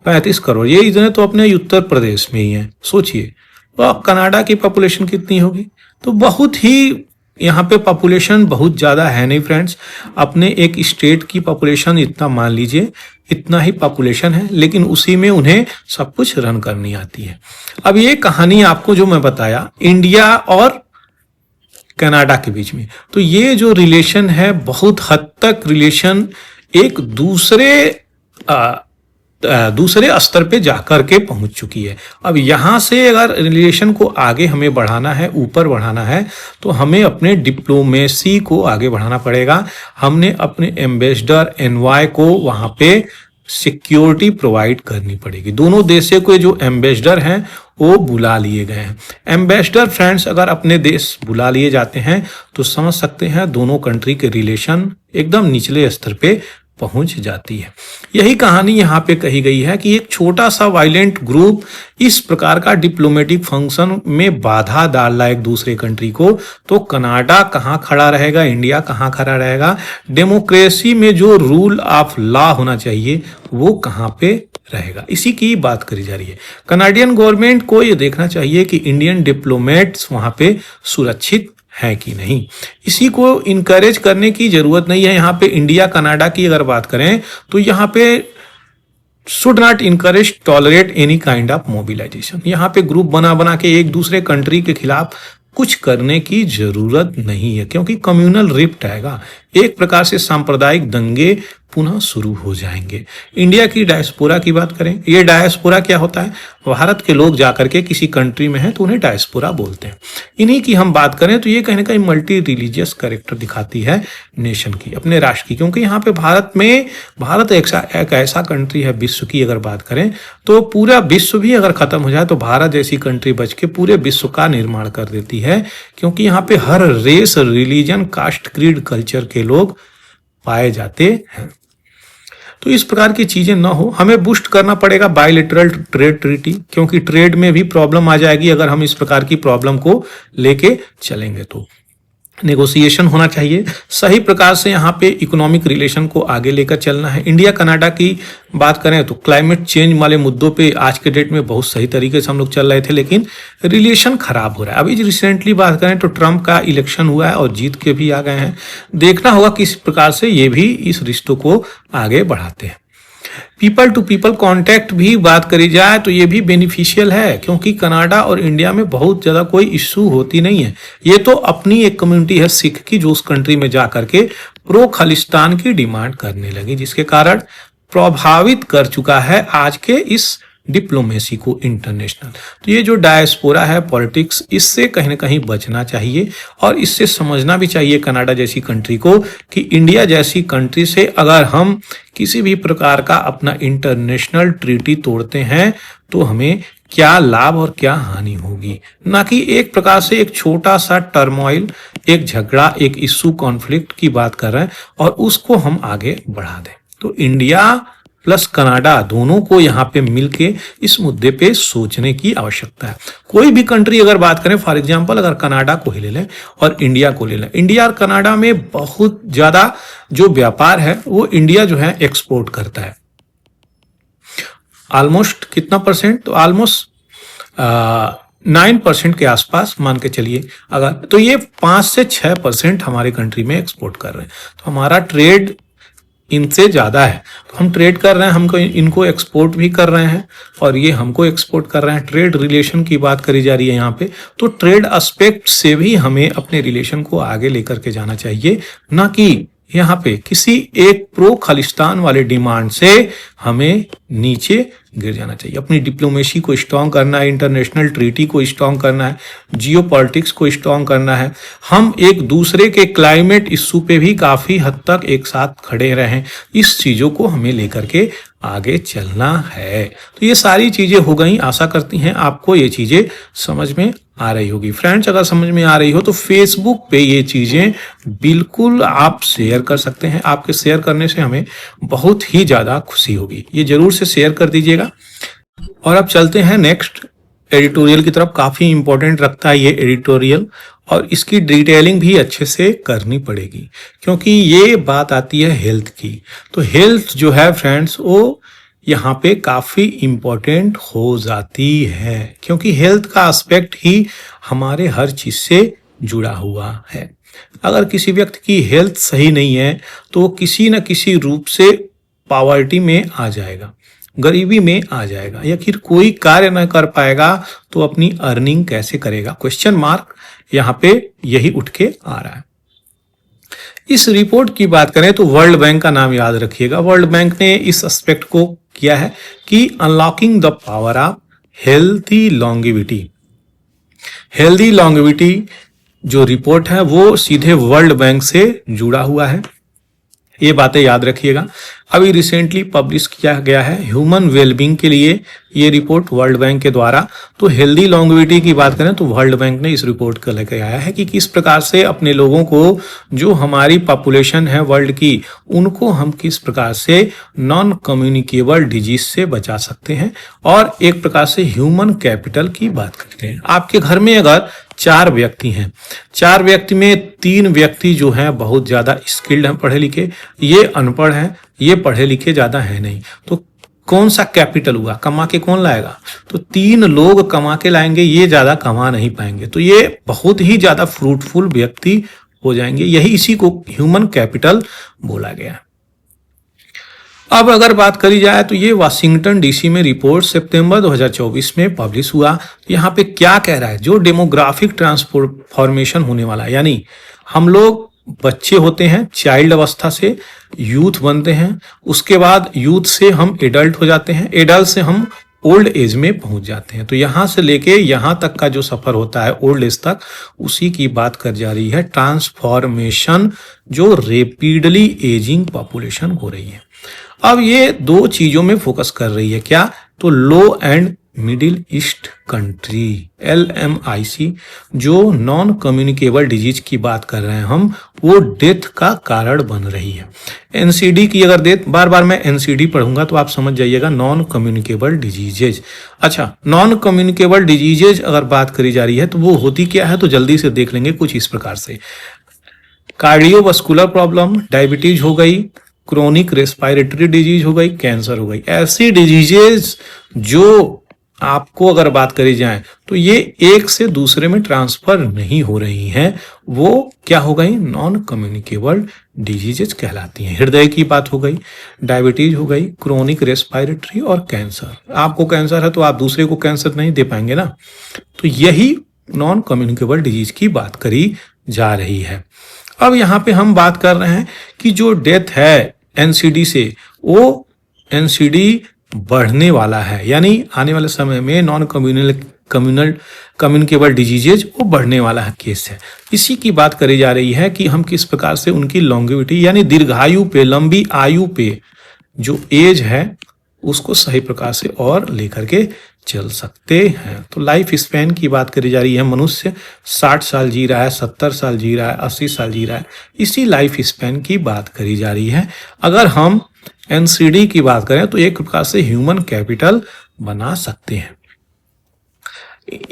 35 करोड़। ये इतने तो अपने उत्तर प्रदेश में ही हैं, सोचिए। तो कनाडा की पॉपुलेशन कितनी होगी, तो बहुत ही यहाँ पे पॉपुलेशन बहुत ज़्यादा है नहीं फ्रेंड्स। अपने एक स्टेट की पॉपुलेशन इतना मान लीजिए, इतना ही पॉपुलेशन है, लेकिन उसी में उन्हें सब कुछ रन करनी आती है। अब ये कहानी आपको जो मैं बताया इंडिया और कनाडा के बीच में, तो ये जो रिलेशन है बहुत हद तक रिलेशन एक दूसरे स्तर पे जाकर के पहुंच चुकी है। अब यहां से अगर रिलेशन को आगे हमें बढ़ाना है, ऊपर बढ़ाना है, तो हमें अपने डिप्लोमेसी को आगे बढ़ाना पड़ेगा। हमने अपने एम्बेसडर एनवाय को वहां पे सिक्योरिटी प्रोवाइड करनी पड़ेगी। दोनों देशों के जो एम्बेसडर हैं वो बुला लिए गए हैं। एम्बेसडर फ्रेंड्स अगर अपने देश बुला लिए जाते हैं तो समझ सकते हैं दोनों कंट्री के रिलेशन एकदम निचले स्तर पे पहुंच जाती है। यही कहानी यहाँ पे कही गई है कि एक छोटा सा वायलेंट ग्रुप इस प्रकार का डिप्लोमेटिक फंक्शन में बाधा डाल रहा है एक दूसरे कंट्री को, तो कनाडा कहाँ खड़ा रहेगा, इंडिया कहाँ खड़ा रहेगा, डेमोक्रेसी में जो रूल ऑफ लॉ होना चाहिए वो कहाँ पे रहेगा, इसी की बात करी जा रही है। कनाडियन गवर्नमेंट को ये देखना चाहिए कि इंडियन डिप्लोमेट्स वहां पे सुरक्षित है कि नहीं, इसी को इनकरेज करने की जरूरत नहीं है। यहाँ पे इंडिया कनाडा की अगर बात करें तो यहाँ पे should not encourage tolerate any kind of mobilisation. यहाँ पे ग्रुप बना बना के एक दूसरे कंट्री के खिलाफ कुछ करने की जरूरत नहीं है, क्योंकि कम्युनल रिफ्ट आएगा, एक प्रकार से सांप्रदायिक दंगे पुनः शुरू हो जाएंगे। इंडिया की डायस्पोरा की बात करें, ये डायस्पोरा क्या होता है, भारत के लोग जाकर के किसी कंट्री में हैं तो उन्हें डायस्पोरा बोलते हैं। इन्हीं की हम बात करें तो ये कहीं ना कहीं मल्टी रिलीजियस कैरेक्टर दिखाती है नेशन की, अपने राष्ट्र की, क्योंकि यहाँ पे भारत एक ऐसा कंट्री है विश्व की अगर बात करें तो पूरा विश्व भी अगर खत्म हो जाए तो भारत जैसी कंट्री बच के पूरे विश्व का निर्माण कर देती है, क्योंकि यहाँ पे हर race, religion, caste, creed, culture के लोग पाए जाते हैं। तो इस प्रकार की चीजें ना हो, हमें बूस्ट करना पड़ेगा बायलैटरल ट्रेड ट्रीटी, क्योंकि ट्रेड में भी प्रॉब्लम आ जाएगी अगर हम इस प्रकार की प्रॉब्लम को लेके चलेंगे। तो नेगोशिएशन होना चाहिए, सही प्रकार से यहाँ पे इकोनॉमिक रिलेशन को आगे लेकर चलना है। इंडिया कनाडा की बात करें तो क्लाइमेट चेंज वाले मुद्दों पे आज के डेट में बहुत सही तरीके से हम लोग चल रहे थे, लेकिन रिलेशन खराब हो रहा है। अभी रिसेंटली बात करें तो ट्रंप का इलेक्शन हुआ है और जीत के भी आ गए हैं, देखना होगा किस प्रकार से ये भी इस रिश्तों को आगे बढ़ाते हैं। पीपल टू पीपल कांटेक्ट भी बात करी जाए तो ये भी बेनिफिशियल है, क्योंकि कनाडा और इंडिया में बहुत ज़्यादा कोई इश्यू होती नहीं है। ये तो अपनी एक कम्युनिटी है सिख की जो उस कंट्री में जा करके प्रो खालिस्तान की डिमांड करने लगी, जिसके कारण प्रभावित कर चुका है आज के इस डिप्लोमेसी को इंटरनेशनल। तो ये जो डायस्पोरा है पॉलिटिक्स, इससे कहीं ना कहीं बचना चाहिए और इससे समझना भी चाहिए कनाडा जैसी कंट्री को कि इंडिया जैसी कंट्री से अगर हम किसी भी प्रकार का अपना इंटरनेशनल ट्रीटी तोड़ते हैं तो हमें क्या लाभ और क्या हानि होगी, ना कि एक प्रकार से एक छोटा सा टर्मोइल, एक झगड़ा, एक इश्यू, कॉन्फ्लिक्ट की बात कर रहे हैं और उसको हम आगे बढ़ा दें। तो इंडिया प्लस कनाडा दोनों को यहाँ पे मिलके इस मुद्दे पे सोचने की आवश्यकता है। कोई भी कंट्री अगर बात करें, फॉर एग्जांपल अगर कनाडा को ही ले लें और इंडिया को ले लें, इंडिया और कनाडा में बहुत ज्यादा जो व्यापार है वो इंडिया जो है एक्सपोर्ट करता है, ऑलमोस्ट कितना परसेंट, तो ऑलमोस्ट 9% के आसपास मान के चलिए अगर, तो ये 5 से 6% हमारे कंट्री में एक्सपोर्ट कर रहे हैं। तो हमारा ट्रेड इनसे ज्यादा है, तो हम ट्रेड कर रहे हैं, हमको इनको एक्सपोर्ट भी कर रहे हैं और ये हमको एक्सपोर्ट कर रहे हैं। ट्रेड रिलेशन की बात करी जा रही है यहाँ पे, तो ट्रेड एस्पेक्ट से भी हमें अपने रिलेशन को आगे लेकर के जाना चाहिए, ना कि यहाँ पे किसी एक प्रो खालिस्तान वाले डिमांड से हमें नीचे गिर जाना चाहिए। अपनी डिप्लोमेसी को स्ट्रांग करना है, इंटरनेशनल ट्रीटी को स्ट्रांग करना है, जियो पॉलिटिक्स को स्ट्रांग करना है। हम एक दूसरे के क्लाइमेट इश्यू पे भी काफी हद तक एक साथ खड़े रहें, इस चीजों को हमें लेकर के आगे चलना है। तो ये सारी चीजें हो गई, आशा करती हैं आपको ये चीजें समझ में आ रही होगी। फ्रेंड्स अगर समझ में आ रही हो तो फेसबुक पे ये चीजें बिल्कुल आप शेयर कर सकते हैं, आपके शेयर करने से हमें बहुत ही ज्यादा खुशी होगी, ये जरूर से शेयर कर दीजिएगा। और अब चलते हैं नेक्स्ट एडिटोरियल की तरफ। काफी इंपॉर्टेंट रखता है ये एडिटोरियल और इसकी डिटेलिंग भी अच्छे से करनी पड़ेगी, क्योंकि ये बात आती है हेल्थ की। तो हेल्थ जो है फ्रेंड्स वो यहाँ पे काफी इंपॉर्टेंट हो जाती है, क्योंकि हेल्थ का एस्पेक्ट ही हमारे हर चीज से जुड़ा हुआ है। अगर किसी व्यक्ति की हेल्थ सही नहीं है तो वो किसी न किसी रूप से पॉवर्टी में आ जाएगा, गरीबी में आ जाएगा, या फिर कोई कार्य न कर पाएगा तो अपनी अर्निंग कैसे करेगा, क्वेश्चन मार्क यहाँ पे यही उठ के आ रहा है। इस रिपोर्ट की बात करें तो वर्ल्ड बैंक का नाम याद रखिएगा। वर्ल्ड बैंक ने इस एस्पेक्ट को किया है कि unlocking the power of healthy longevity. Healthy longevity जो रिपोर्ट है वो सीधे वर्ल्ड बैंक से जुड़ा हुआ है, ये बातें याद रखिएगा। अभी रिसेंटली पब्लिश किया गया है ह्यूमन वेलबींग के लिए ये रिपोर्ट वर्ल्ड बैंक के द्वारा। तो हेल्दी लॉन्गेविटी की बात करें तो वर्ल्ड बैंक ने इस रिपोर्ट को लेकर आया है कि किस प्रकार से अपने लोगों को, जो हमारी पॉपुलेशन है वर्ल्ड की, उनको हम किस प्रकार से नॉन कम्युनिकेबल डिजीज से बचा सकते हैं। और एक प्रकार से ह्यूमन कैपिटल की बात करते हैं। आपके घर में अगर 4 व्यक्ति हैं, 4 व्यक्ति में 3 व्यक्ति जो हैं बहुत ज्यादा स्किल्ड हैं, पढ़े लिखे, ये अनपढ़ हैं, ये पढ़े लिखे ज्यादा है नहीं, तो कौन सा कैपिटल हुआ? कमा के कौन लाएगा? तो 3 लोग कमा के लाएंगे, ये ज्यादा कमा नहीं पाएंगे, तो ये बहुत ही ज्यादा फ्रूटफुल व्यक्ति हो जाएंगे। यही इसी को ह्यूमन कैपिटल बोला गया। अब अगर बात करी जाए तो ये वाशिंगटन डीसी में रिपोर्ट सितंबर 2024 में पब्लिश हुआ। यहाँ पे क्या कह रहा है? जो डेमोग्राफिक ट्रांसफॉर्मेशन होने वाला है, यानी हम लोग बच्चे होते हैं, चाइल्ड अवस्था से यूथ बनते हैं, उसके बाद यूथ से हम एडल्ट हो जाते हैं, एडल्ट से हम ओल्ड एज में पहुंच जाते हैं। तो यहां से लेके यहां तक का जो सफर होता है ओल्ड एज तक, उसी की बात कर जा रही है ट्रांसफॉर्मेशन, जो रेपिडली एजिंग पॉपुलेशन हो रही है। अब ये 2 चीजों में फोकस कर रही है। क्या? तो low and middle east country, LMIC, जो नॉन कम्युनिकेबल डिजीज की बात कर रहे हैं हम, वो डेथ का कारण बन रही है। NCD की अगर डेथ, बार बार मैं NCD पढ़ूंगा तो आप समझ जाइएगा, नॉन कम्युनिकेबल डिजीजेज। अच्छा, नॉन कम्युनिकेबल डिजीजेज अगर बात करी जा रही है तो वो होती क्या है, तो जल्दी से देख लेंगे कुछ इस प्रकार से। कार्डियोवास्कुलर प्रॉब्लम, डायबिटीज हो गई, क्रोनिक रेस्पिरेटरी डिजीज हो गई, कैंसर हो गई। ऐसी डिजीजेज जो आपको अगर बात करी जाए तो ये एक से दूसरे में ट्रांसफर नहीं हो रही हैं, वो क्या हो गई? नॉन कम्युनिकेबल डिजीजेज कहलाती हैं। हृदय की बात हो गई, डायबिटीज हो गई, क्रोनिक रेस्पिरेटरी और कैंसर। आपको कैंसर है तो आप दूसरे को कैंसर नहीं दे पाएंगे ना, तो यही नॉन कम्युनिकेबल डिजीज की बात करी जा रही है। अब यहाँ पे हम बात कर रहे हैं कि जो डेथ है NCD से, वो NCD बढ़ने वाला है, यानी आने वाले समय में नॉन कम्युनिकेबल डिजीजेज वो बढ़ने वाला है केस है। इसी की बात करी जा रही है कि हम किस प्रकार से उनकी लॉन्गेविटी, यानी दीर्घायु पे, लंबी आयु पे जो एज है उसको सही प्रकार से और लेकर के चल सकते हैं। तो लाइफ स्पैन की बात करी जा रही है। मनुष्य 60 साल जी रहा है, 70 साल जी रहा है, 80 साल जी रहा है, इसी लाइफ स्पैन की बात करी जा रही है। अगर हम NCD की बात करें तो एक प्रकार से ह्यूमन कैपिटल बना सकते हैं।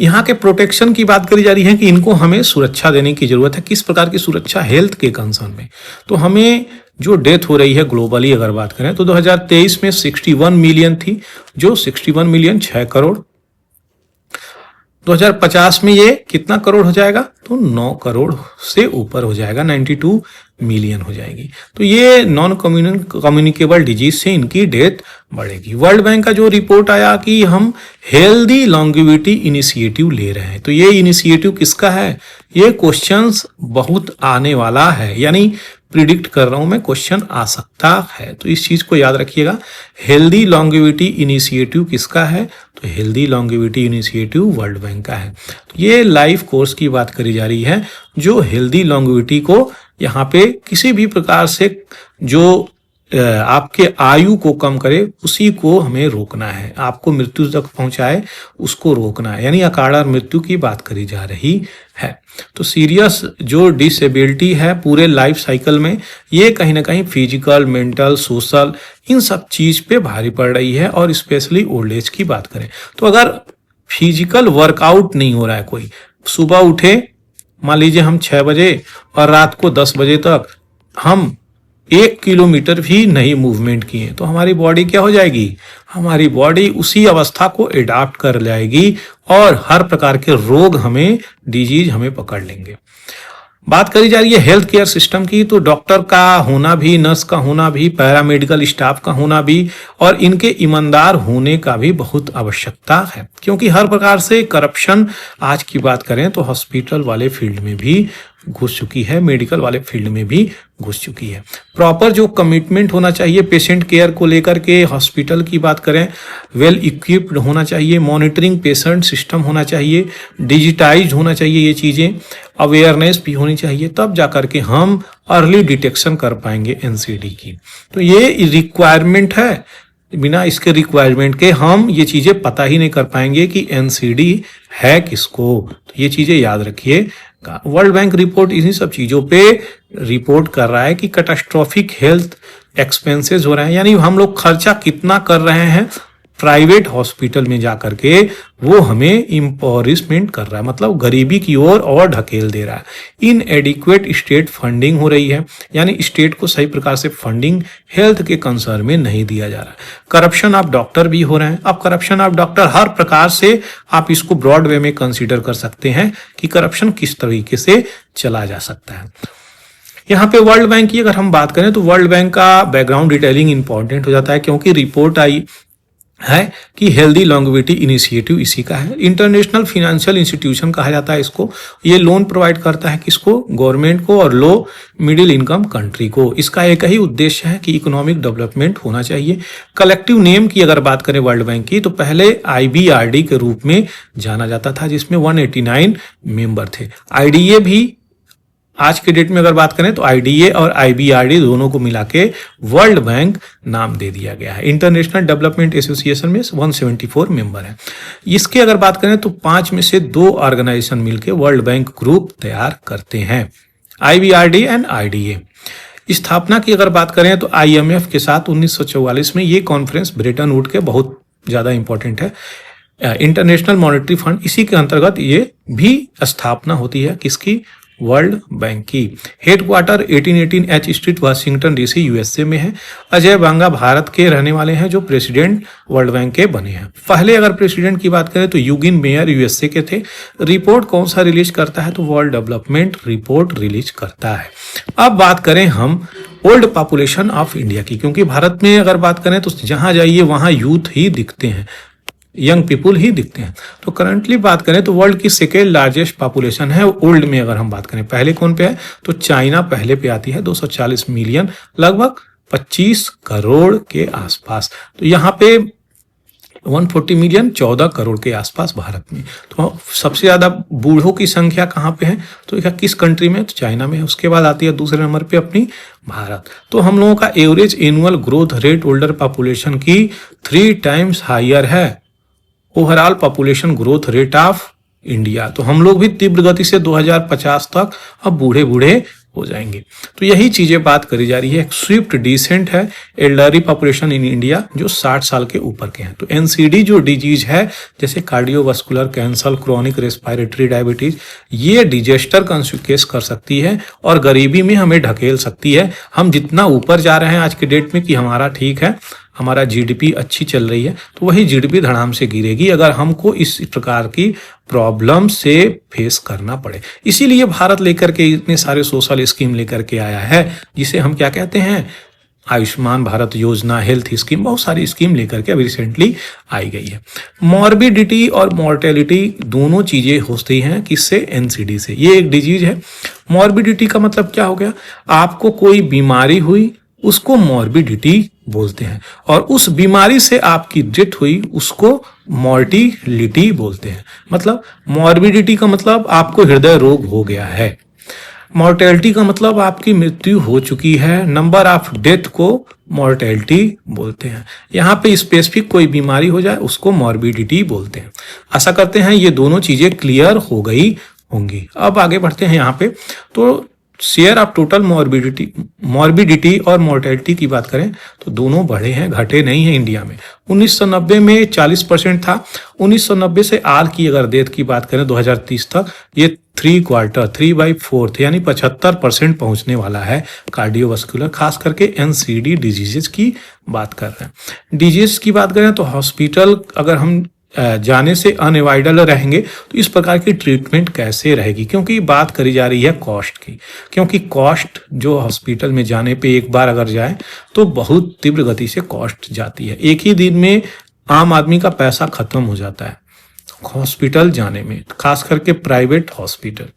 यहाँ के प्रोटेक्शन की बात करी जा रही है कि इनको हमें सुरक्षा देने की जरूरत है। किस प्रकार की सुरक्षा? हेल्थ के कंसर्न में। तो हमें जो डेथ हो रही है ग्लोबली अगर बात करें तो 2023 में 61 मिलियन थी, जो 61 मिलियन 6 करोड़। 2050 में ये कितना करोड़ हो जाएगा? तो 9 करोड़ से ऊपर हो जाएगा, 92 मिलियन हो जाएगी। तो ये नॉन कम्युनिकेबल डिजीज से इनकी डेथ बढ़ेगी। वर्ल्ड बैंक का जो रिपोर्ट आया कि हम हेल्दी लॉन्गेविटी इनिशिएटिव ले रहे हैं, तो ये इनिशिएटिव किसका है? ये क्वेश्चंस बहुत आने वाला है, यानी प्रिडिक्ट कर रहा हूं मैं, क्वेश्चन आ सकता है, तो इस चीज को याद रखिएगा। हेल्दी लॉन्गेविटी इनिशिएटिव किसका है? तो healthy longevity initiative world bank का है। तो ये लाइफ कोर्स की बात करी जा रही है, जो हेल्दी लॉन्गेविटी को यहाँ पे किसी भी प्रकार से जो आपके आयु को कम करे उसी को हमें रोकना है, आपको मृत्यु तक पहुंचाए उसको रोकना है, यानी अकारण मृत्यु की बात करी जा रही है। तो सीरियस जो डिसेबिलिटी है पूरे लाइफ साइकिल में, ये कहीं ना कहीं फिजिकल, मेंटल, सोशल, इन सब चीज पे भारी पड़ रही है। और स्पेशली ओल्ड एज की बात करें तो अगर फिजिकल वर्कआउट नहीं हो रहा है, कोई सुबह उठे मान लीजिए हम 6 बजे और रात को 10 बजे तक हम 1 किलोमीटर भी नहीं मूवमेंट किए, तो हमारी बॉडी क्या हो जाएगी? हमारी बॉडी उसी अवस्था को एडाप्ट कर जाएगी और हर प्रकार के रोग हमें, डिजीज हमें पकड़ लेंगे। बात करी जा रही है हेल्थ केयर सिस्टम की, तो डॉक्टर का होना भी, नर्स का होना भी, पैरामेडिकल स्टाफ का होना भी और इनके ईमानदार होने का भी बहुत आवश्यकता है, क्योंकि हर प्रकार से करप्शन आज की बात करें तो हॉस्पिटल वाले फील्ड में भी घुस चुकी है, मेडिकल वाले फील्ड में भी घुस चुकी है। प्रॉपर जो कमिटमेंट होना चाहिए पेशेंट केयर को लेकर के, हॉस्पिटल की बात करें, वेल इक्विप्ड होना चाहिए, मॉनिटरिंग पेशेंट सिस्टम होना चाहिए, डिजिटाइज होना चाहिए ये चीज़ें, अवेयरनेस भी होनी चाहिए, तब जा कर के हम अर्ली डिटेक्शन कर पाएंगे एनसीडी की। तो ये रिक्वायरमेंट है, बिना इसके रिक्वायरमेंट के हम ये चीज़ें पता ही नहीं कर पाएंगे कि एनसीडी है किसको। तो ये चीज़ें याद रखिए। वर्ल्ड बैंक रिपोर्ट इन्हीं सब चीज़ों पे रिपोर्ट कर रहा है कि कैटास्ट्रोफिक हेल्थ एक्सपेंसेस हो रहे हैं, यानी हम लोग खर्चा कितना कर रहे हैं प्राइवेट हॉस्पिटल में जा करके, वो हमें इम्पोरिशमेंट कर रहा है, मतलब गरीबी की ओर और ढकेल दे रहा है। इनएडिक्वेट स्टेट फंडिंग हो रही है, यानी स्टेट को सही प्रकार से फंडिंग हेल्थ के कंसर्न में नहीं दिया जा रहा है। करप्शन ऑफ डॉक्टर भी हो रहे हैं। अब करप्शन ऑफ डॉक्टर हर प्रकार से आप इसको ब्रॉड वे में कंसिडर कर सकते हैं कि करप्शन किस तरीके से चला जा सकता है। यहाँ पे वर्ल्ड बैंक की अगर हम बात करें तो वर्ल्ड बैंक का बैकग्राउंड डिटेलिंग इंपॉर्टेंट हो जाता है, क्योंकि रिपोर्ट आई है कि हेल्दी लॉन्गेविटी इनिशिएटिव इसी का है। इंटरनेशनल फाइनेंशियल इंस्टीट्यूशन कहा जाता है इसको। ये लोन प्रोवाइड करता है किसको? गवर्नमेंट को और लो मिडिल इनकम कंट्री को। इसका एक ही उद्देश्य है कि इकोनॉमिक डेवलपमेंट होना चाहिए। कलेक्टिव नेम की अगर बात करें वर्ल्ड बैंक की, तो पहले IBRD के रूप में जाना जाता था, जिसमें 189 मेंबर थे। IDA भी आज के डेट में अगर बात करें तो IDA और IBRD दोनों को मिला के वर्ल्ड बैंक नाम दे दिया गया है। इंटरनेशनल डेवलपमेंट एसोसिएशन में 174 मेंबर हैं। इसके अगर बात करें तो 5 में से 2 ऑर्गेनाइजेशन मिलके वर्ल्ड बैंक ग्रुप तैयार करते हैं, IBRD एंड IDA। स्थापना की अगर बात करें तो IMF के साथ 1944 में ये कॉन्फ्रेंस ब्रेटन वुड के बहुत ज़्यादा इंपॉर्टेंट है। इंटरनेशनल मॉनेटरी फंड, इसी के अंतर्गत ये भी स्थापना होती है किसकी? वर्ल्ड बैंक की। Headquarter 1818 H street Washington DC USA में है। अजय बांगा भारत के रहने वाले हैं जो प्रेसिडेंट वर्ल्ड बैंक के बने हैं। पहले अगर प्रेसिडेंट की बात करें तो यूगिन मेयर USA के थे। रिपोर्ट कौन सा रिलीज करता है? तो वर्ल्ड डेवलपमेंट रिपोर्ट रिलीज करता है। अब बात करें हम ओल्ड पॉपुलेशन ऑफ इंडिया की, क्योंकि भारत में अगर बात करें तो जहां जाइए वहां यूथ ही दिखते हैं, यंग पीपुल ही दिखते हैं। तो करंटली बात करें तो वर्ल्ड की सेकेंड लार्जेस्ट पॉपुलेशन है ओल्ड में। अगर हम बात करें पहले कौन पे है तो चाइना पहले पे आती है, 240 मिलियन, लगभग 25 करोड़ के आसपास। तो यहाँ पे 140 मिलियन, 14 करोड़ के आसपास भारत में। तो सबसे ज्यादा बूढ़ों की संख्या कहाँ पे है? तो किस कंट्री में? तो चाइना में है। उसके बाद आती है दूसरे नंबर पे अपनी भारत। तो हम लोगों का average annual growth rate older population की 3 टाइम्स हायर है overall population growth rate of India. तो हम लोग भी तीव्र गति से 2050 तक अब बूढ़े बूढ़े हो जाएंगे। तो यही चीजें बात करी जा रही है। स्विफ्ट डिसेंट है एल्डरली पॉपुलेशन इन इंडिया जो 60 साल के ऊपर के हैं। तो एनसीडी जो डिजीज है जैसे cardiovascular, cancer, chronic respiratory diabetes, ये डिजेस्टर कंसिक्वेंस कर सकती है और गरीबी में हमें ढकेल सकती है। हम जितना ऊपर जा रहे हैं आज के डेट में कि हमारा ठीक है, हमारा जीडीपी अच्छी चल रही है, तो वही जीडीपी धड़ाम से गिरेगी अगर हमको इस प्रकार की प्रॉब्लम से फेस करना पड़े। इसीलिए भारत लेकर के इतने सारे सोशल स्कीम लेकर के आया है, जिसे हम क्या कहते हैं, आयुष्मान भारत योजना, हेल्थ स्कीम, बहुत सारी स्कीम लेकर के अभी रिसेंटली आई गई है। मॉर्बिडिटी और मॉर्टेलिटी दोनों चीजें होती हैं किससे? एनसीडी से। ये एक डिजीज है। मॉर्बिडिटी का मतलब क्या हो गया? आपको कोई बीमारी हुई, उसको मॉर्बिडिटी बोलते हैं, और उस बीमारी से आपकी डेथ हुई उसको मॉर्टिलिटी बोलते हैं। मतलब मॉर्बिडिटी का मतलब आपको हृदय रोग हो गया है, मॉर्टेलिटी का मतलब आपकी मृत्यु हो चुकी है, नंबर ऑफ डेथ को मॉर्टेलिटी बोलते हैं। यहाँ पे स्पेसिफिक कोई बीमारी हो जाए उसको मॉर्बिडिटी बोलते हैं। आशा करते हैं ये दोनों चीजें क्लियर हो गई होंगी। अब आगे बढ़ते हैं यहाँ पे। तो शेयर ऑफ टोटल मॉर्बिडिटी और मोर्टेलिटी की बात करें तो दोनों बढ़े हैं, घटे नहीं है इंडिया में। 1990 में 40% था। 1990 से आल की अगर डेथ की बात करें 2030 तक ये 3/4 यानी 75% पहुंचने वाला है। कार्डियोवास्कुलर, खास करके एनसीडी डिजीजेस की बात कर रहे हैं। डिजीज की बात करें तो हॉस्पिटल अगर हम जाने से अनअवॉइडेबल रहेंगे तो इस प्रकार की ट्रीटमेंट कैसे रहेगी, क्योंकि बात करी जा रही है कॉस्ट की। क्योंकि कॉस्ट जो हॉस्पिटल में जाने पे एक बार अगर जाए तो बहुत तीव्र गति से कॉस्ट जाती है। एक ही दिन में आम आदमी का पैसा खत्म हो जाता है हॉस्पिटल जाने में, खास करके प्राइवेट हॉस्पिटल।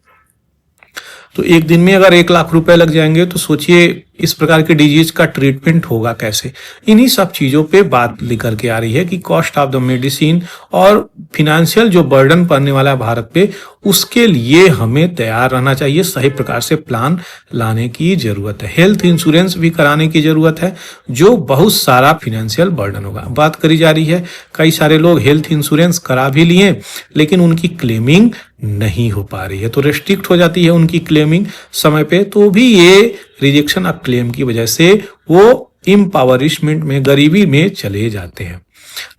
तो एक दिन में अगर 1 लाख रुपए लग जाएंगे तो सोचिए इस प्रकार के डिजीज का ट्रीटमेंट होगा कैसे। इन्हीं सब चीजों पे बात लेकर के आ रही है कि कॉस्ट ऑफ द मेडिसिन और फिनेंशियल जो बर्डन पड़ने वाला है भारत पे, उसके लिए हमें तैयार रहना चाहिए, सही प्रकार से प्लान लाने की जरूरत है। हेल्थ इंश्योरेंस भी कराने की जरूरत है जो बहुत सारा फिनेंशियल बर्डन होगा। बात करी जा रही है कई सारे लोग हेल्थ इंश्योरेंस करा भी लिए लेकिन उनकी क्लेमिंग नहीं हो पा रही है, तो रेस्ट्रिक्ट हो जाती है उनकी क्लेमिंग समय पे, तो भी ये रिजेक्शन ऑफ क्लेम की वजह से वो इम्पावरिशमेंट में, गरीबी में चले जाते हैं।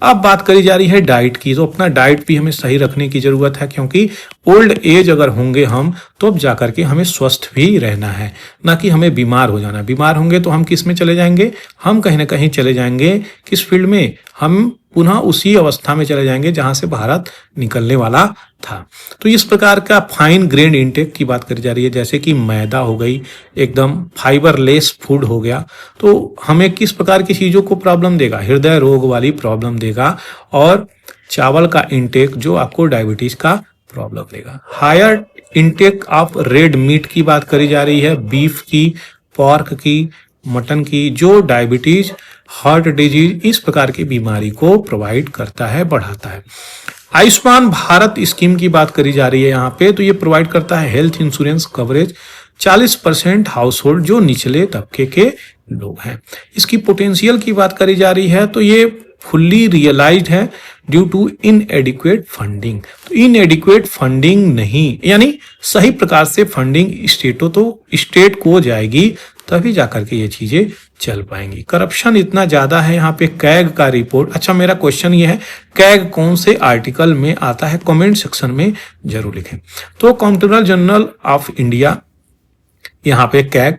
अब बात करी जा रही है डाइट की, तो अपना डाइट भी हमें सही रखने की जरूरत है क्योंकि ओल्ड एज अगर होंगे हम तो अब जाकर के हमें स्वस्थ भी रहना है, ना कि हमें बीमार हो जाना। बीमार होंगे तो हम किस में चले जाएंगे, हम कहीं ना कहीं चले जाएंगे किस फील्ड में, हम पुनः उसी अवस्था में चले जाएंगे जहां से भारत निकलने वाला था। तो इस प्रकार का फाइन ग्रेन इंटेक की बात करी जा रही है, जैसे कि मैदा हो गई, एकदम फाइबरलेस फूड हो गया, तो हमें किस प्रकार की चीजों को प्रॉब्लम देगा, हृदय रोग वाली प्रॉब्लम देगा, और चावल का इंटेक जो आपको डायबिटीज का प्रॉब्लम देगा। Higher intake of red meat की बात करी जा रही है, बीफ की, पॉर्क की, मटन की, जो डायबिटीज, हार्ट डिजीज, इस प्रकार की बीमारी को प्रोवाइड करता है, बढ़ाता है। आयुष्मान भारत स्कीम की बात करी जा रही है यहाँ पे, तो ये प्रोवाइड करता है health insurance coverage 40% house hold जो निचले तबके के लोग हैं। इसकी पोटेंशियल की बात करी जा रही है तो ये फुल्ली रियलाइज्ड है ड्यू टू इनएडिक्वेट फंडिंग। तो इनएडिक्वेट फंडिंग नहीं, यानी सही प्रकार से फंडिंग स्टेट को जाएगी तभी जाकर के ये चीजें चल पाएंगी। करप्शन इतना ज्यादा है यहाँ पे। कैग का रिपोर्ट, अच्छा मेरा क्वेश्चन ये है कैग कौन से आर्टिकल में आता है, कमेंट सेक्शन में जरूर लिखें। तो कंट्रोलर जनरल ऑफ इंडिया, यहाँ पे कैग,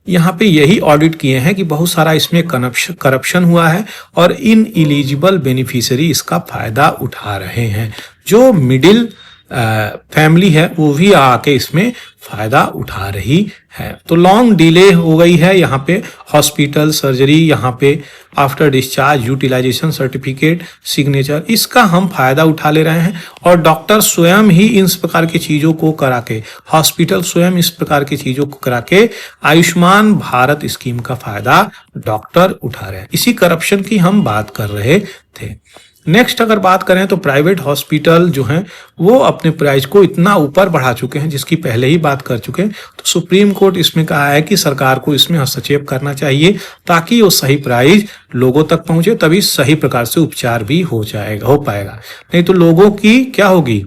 यहाँ पे यही ऑडिट किए हैं कि बहुत सारा इसमें करप्शन हुआ है और इन इलिजिबल बेनिफिशियरी इसका फायदा उठा रहे हैं। जो मिडिल फैमिली है वो भी आके इसमें फायदा उठा रही है। तो लॉन्ग डिले हो गई है यहाँ पे हॉस्पिटल सर्जरी, यहाँ पे after discharge utilisation certificate signature, इसका हम फायदा उठा ले रहे हैं और डॉक्टर स्वयं ही इन प्रकार की चीजों को करा के, हॉस्पिटल स्वयं इस प्रकार की चीजों को करा के आयुष्मान भारत स्कीम का फायदा डॉक्टर उठा रहे हैं। इसी करप्शन की हम बात कर रहे थे। नेक्स्ट अगर बात करें तो प्राइवेट हॉस्पिटल जो हैं वो अपने प्राइस को इतना ऊपर बढ़ा चुके हैं जिसकी पहले ही बात कर चुके हैं। तो सुप्रीम कोर्ट इसमें कहा है कि सरकार को इसमें हस्तक्षेप करना चाहिए ताकि वो सही प्राइस लोगों तक पहुंचे, तभी सही प्रकार से उपचार भी हो पाएगा। नहीं तो लोगों की क्या होगी,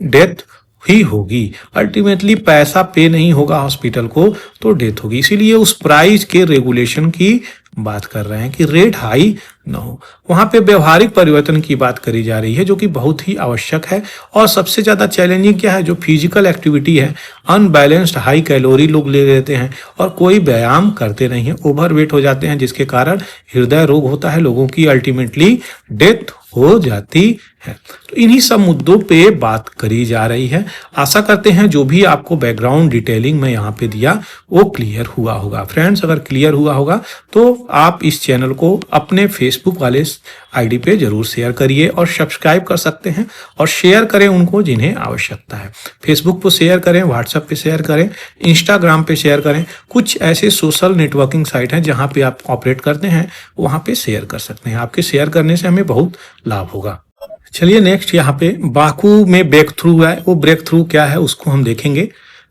डेथ ही होगी। अल्टीमेटली पैसा पे नहीं होगा हॉस्पिटल को तो डेथ होगी। इसीलिए उस प्राइस के रेगुलेशन की बात कर रहे हैं कि रेट हाई न हो। वहां पे व्यवहारिक परिवर्तन की बात करी जा रही है जो कि बहुत ही आवश्यक है। और सबसे ज्यादा चैलेंजिंग क्या है, जो फिजिकल एक्टिविटी है, अनबैलेंस्ड हाई कैलोरी लोग ले लेते हैं और कोई व्यायाम करते नहीं है, ओवरवेट हो जाते हैं, जिसके कारण हृदय रोग होता है, लोगों की अल्टीमेटली डेथ हो जाती है। तो इन्हीं सब मुद्दों पे बात करी जा रही है। आशा करते हैं जो भी आपको बैकग्राउंड डिटेलिंग में यहाँ पे दिया वो क्लियर हुआ होगा। फ्रेंड्स अगर क्लियर हुआ होगा तो आप इस चैनल को अपने फेसबुक वाले आईडी पे जरूर शेयर करिए और सब्सक्राइब कर सकते हैं और शेयर करें उनको जिन्हें आवश्यकता है। फेसबुक पे शेयर करें, व्हाट्सएप पे शेयर करें, इंस्टाग्राम पे शेयर करें। कुछ ऐसे सोशल नेटवर्किंग साइट हैं जहाँ पे आप ऑपरेट करते हैं, वहाँ पे शेयर कर सकते हैं। आपके शेयर करने से हमें बहुत लाभ होगा। चलिए नेक्स्ट यहाँ पे बाकू में ब्रेक थ्रू है, वो ब्रेक थ्रू क्या है उसको हम देखेंगे।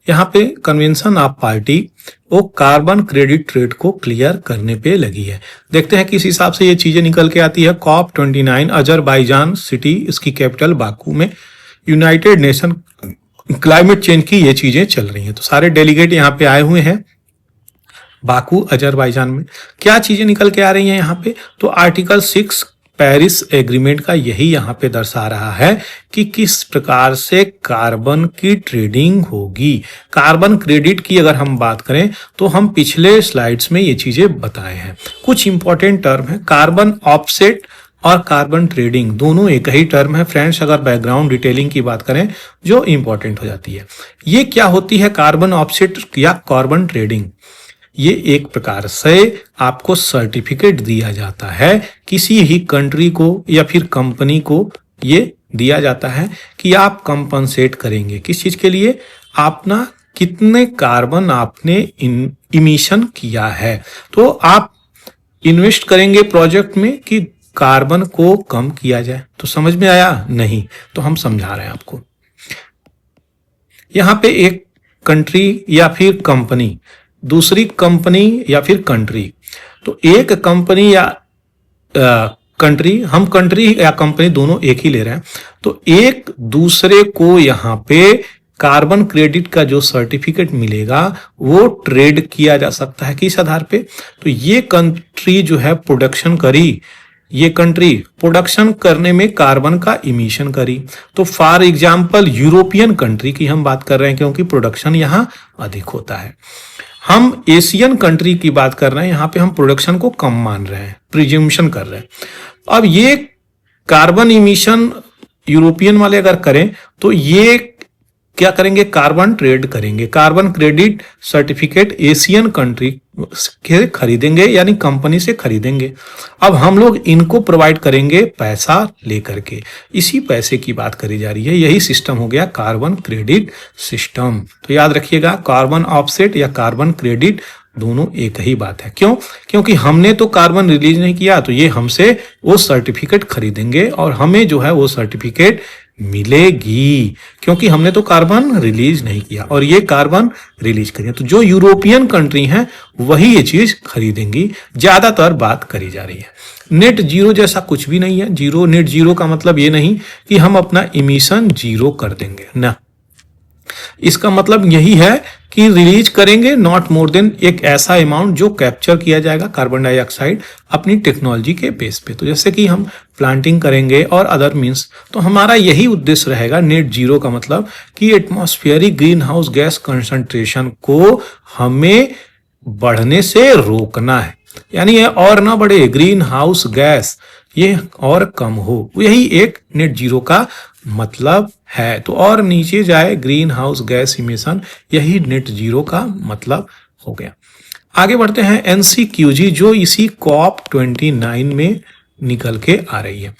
यहाँ पे कन्वेंशन ऑफ पार्टी वो कार्बन क्रेडिट ट्रेड को क्लियर करने पे लगी है। देखते हैं किस हिसाब से ये चीजें निकल के आती है। COP29 अजरबैजान सिटी, इसकी कैपिटल बाकू में, यूनाइटेड नेशन क्लाइमेट चेंज की ये चीजें चल रही हैं। तो सारे डेलीगेट यहाँ पे आए हुए हैं बाकू अजरबैजान में। क्या चीजें निकल के आ रही हैं यहाँ पे, तो आर्टिकल 6 पेरिस एग्रीमेंट का यही यहाँ पे दर्शा रहा है कि किस प्रकार से कार्बन की ट्रेडिंग होगी। कार्बन क्रेडिट की अगर हम बात करें तो हम पिछले स्लाइड्स में ये चीजें बताए हैं। कुछ इंपॉर्टेंट टर्म है, कार्बन ऑफसेट और कार्बन ट्रेडिंग दोनों एक ही टर्म है। फ्रेंड्स अगर बैकग्राउंड डिटेलिंग की बात करें जो इंपॉर्टेंट हो जाती है, ये क्या होती है कार्बन ऑफसेट या कार्बन ट्रेडिंग। ये एक प्रकार से आपको सर्टिफिकेट दिया जाता है, किसी ही कंट्री को या फिर कंपनी को ये दिया जाता है कि आप कंपनसेट करेंगे किस चीज के लिए, अपना कितने कार्बन आपने इमिशन किया है। तो आप इन्वेस्ट करेंगे प्रोजेक्ट में कि कार्बन को कम किया जाए। तो समझ में आया? नहीं, तो हम समझा रहे हैं आपको। यहां पे एक कंट्री या फिर कंपनी, दूसरी कंपनी या फिर कंट्री, तो एक कंपनी या कंट्री, हम कंट्री या कंपनी दोनों एक ही ले रहे हैं, तो एक दूसरे को यहाँ पे कार्बन क्रेडिट का जो सर्टिफिकेट मिलेगा वो ट्रेड किया जा सकता है। किस आधार पे? तो ये कंट्री जो है प्रोडक्शन करी, ये कंट्री प्रोडक्शन करने में कार्बन का इमिशन करी, तो फॉर एग्जांपल यूरोपियन कंट्री की हम बात कर रहे हैं क्योंकि प्रोडक्शन यहां अधिक होता है। हम एशियन कंट्री की बात कर रहे हैं, यहां पे हम प्रोडक्शन को कम मान रहे हैं, प्रिज्यूमशन कर रहे हैं। अब ये कार्बन इमिशन यूरोपियन वाले अगर करें तो ये क्या करेंगे? कार्बन ट्रेड करेंगे, carbon credit certificate Asian country के खरीदेंगे, यानी कंपनी से खरीदेंगे। अब हम लोग इनको प्रोवाइड करेंगे पैसा लेकर के, इसी पैसे की बात करी जा रही है। यही सिस्टम हो गया कार्बन क्रेडिट सिस्टम। तो याद रखिएगा, कार्बन ऑफसेट या कार्बन क्रेडिट दोनों एक ही बात है। क्यों? क्योंकि हमने तो कार्बन रिलीज नहीं किया, तो ये हमसे वो सर्टिफिकेट खरीदेंगे और हमें जो है वो सर्टिफिकेट मिलेगी, क्योंकि हमने तो कार्बन रिलीज नहीं किया और ये कार्बन रिलीज करिए। तो जो यूरोपियन कंट्री हैं वही ये चीज खरीदेंगी, ज्यादातर बात करी जा रही है। नेट जीरो जैसा कुछ भी नहीं है। जीरो, नेट जीरो का मतलब ये नहीं कि हम अपना इमिशन जीरो कर देंगे ना, इसका मतलब यही है कि रिलीज करेंगे नॉट मोर देन एक ऐसा अमाउंट जो कैप्चर किया जाएगा कार्बन डाइऑक्साइड अपनी टेक्नोलॉजी के बेस पे। तो जैसे कि हम प्लांटिंग करेंगे और अदर मीन्स, तो हमारा यही उद्देश्य रहेगा। नेट जीरो का मतलब कि atmospheric green house gas concentration को हमें बढ़ने से रोकना है, यानी ये और ना बढ़े, ग्रीन हाउस गैस ये और कम हो, यही एक नेट जीरो का मतलब है। तो और नीचे जाए ग्रीन हाउस गैस इमिशन, यही नेट जीरो का मतलब हो गया। आगे बढ़ते हैं एनसीक्यूजी, जो इसी कॉप 29 में निकल के आ रही है।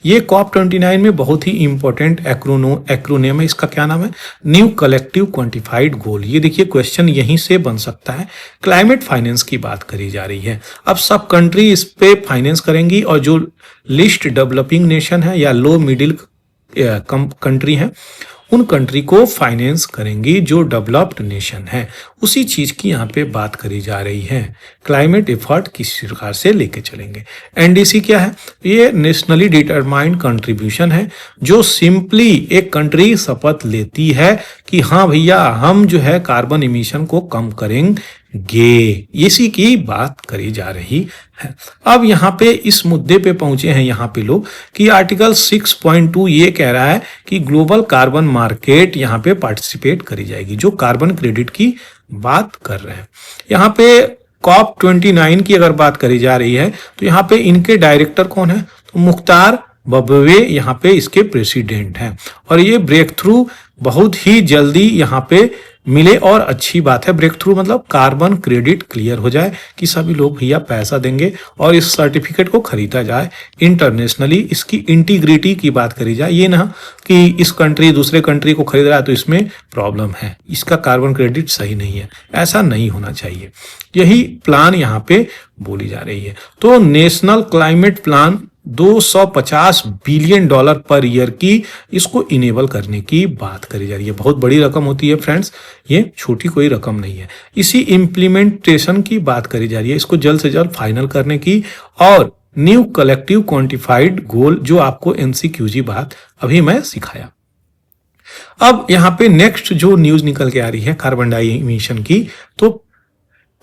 ये कॉप 29 में बहुत ही इंपॉर्टेंट एक्रोनियम है। इसका क्या नाम है? न्यू कलेक्टिव क्वांटिफाइड गोल। ये देखिए क्वेश्चन यहीं से बन सकता है। क्लाइमेट फाइनेंस की बात करी जा रही है। अब सब कंट्री इस पे फाइनेंस करेंगी और जो लिस्ट डेवलपिंग नेशन है या लो मिडिल कंट्री है, उन कंट्री को फाइनेंस करेंगी जो डेवलप्ड नेशन है। उसी चीज की यहाँ पे बात करी जा रही है। क्लाइमेट एफर्ट किस प्रकार से लेके चलेंगे। एनडीसी क्या है? ये नेशनली डिटरमाइंड कंट्रीब्यूशन है, जो सिंपली एक कंट्री शपथ लेती है कि हाँ भैया हम जो है कार्बन इमिशन को कम करेंगे। इसी की बात करी जा रही है। अब यहाँ पे इस मुद्दे पे पहुंचे हैं यहाँ पे लोग कि आर्टिकल 6.2 ये कह रहा है कि ग्लोबल कार्बन मार्केट यहाँ पे पार्टिसिपेट करी जाएगी, जो कार्बन क्रेडिट की बात कर रहे हैं। यहाँ पे कॉप 29 की अगर बात करी जा रही है तो यहाँ पे इनके डायरेक्टर कौन है? तो मुख्तार बबवे यहाँ पे इसके प्रेसिडेंट हैं। और ये ब्रेक थ्रू बहुत ही जल्दी यहाँ पे मिले और अच्छी बात है। ब्रेक थ्रू मतलब कार्बन क्रेडिट क्लियर हो जाए कि सभी लोग भैया पैसा देंगे और इस सर्टिफिकेट को खरीदा जाए इंटरनेशनली। इसकी इंटीग्रिटी की बात करी जाए, ये ना कि इस कंट्री दूसरे कंट्री को खरीद रहा है तो इसमें प्रॉब्लम है, इसका कार्बन क्रेडिट सही नहीं है, ऐसा नहीं होना चाहिए। यही प्लान यहाँ पे बोली जा रही है। तो national climate plan 250 billion dollar per year की इसको इनेबल करने की बात करी जा रही है। बहुत बड़ी रकम होती है फ्रेंड्स, ये छोटी कोई रकम नहीं है। इसी इम्प्लीमेंटेशन की बात करी जा रही है, इसको जल्द से जल्द फाइनल करने की। और न्यू कलेक्टिव क्वांटिफाइड गोल, जो आपको एनसीक्यूजी बात अभी मैं सिखाया। अब यहाँ पे नेक्स्ट जो न्यूज निकल के आ रही है कार्बन डाई इमिशन की, तो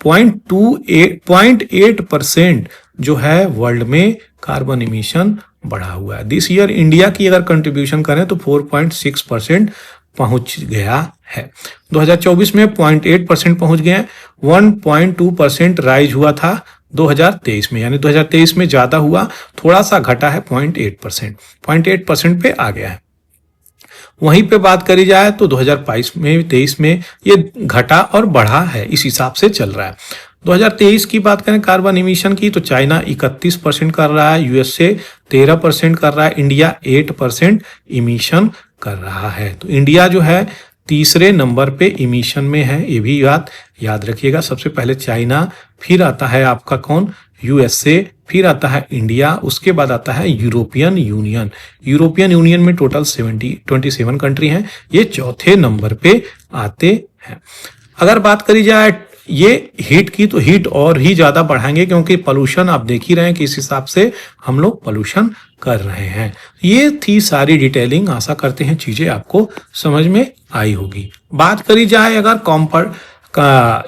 0.8% जो है वर्ल्ड में कार्बन इमिशन बढ़ा हुआ है। दिस ईयर इंडिया की अगर कंट्रीब्यूशन करें तो 4.6% पहुंच गया है। 2024 में 0.8% पहुंच गए हैं। 1.2% राइज हुआ था 2023 में, यानी 2023 में ज्यादा हुआ, थोड़ा सा घटा है 0.8% पे आ गया है। वहीं पे बात करी जाए तो 2022 में ये घटा और बढ़ा है, इस हिसाब से चल रहा है। 2023 की बात करें कार्बन इमिशन की, तो चाइना 31% कर रहा है, यूएसए 13% कर रहा है, इंडिया 8% इमिशन कर रहा है। तो इंडिया जो है तीसरे नंबर पे इमिशन में है, ये भी बात याद रखिएगा। सबसे पहले चाइना, फिर आता है आपका कौन, यूएसए, फिर आता है इंडिया, उसके बाद आता है यूरोपियन यूनियन। यूरोपियन यूनियन में टोटल 27 कंट्री हैं, ये चौथे नंबर पे आते हैं। अगर बात करी जाए ये हीट की, तो हीट और ही ज्यादा बढ़ाएंगे, क्योंकि पोल्यूशन आप देख ही रहे हैं किस हिसाब से हम लोग पोल्यूशन कर रहे हैं। ये थी सारी डिटेलिंग, आशा करते हैं चीजें आपको समझ में आई होगी। बात करी जाए अगर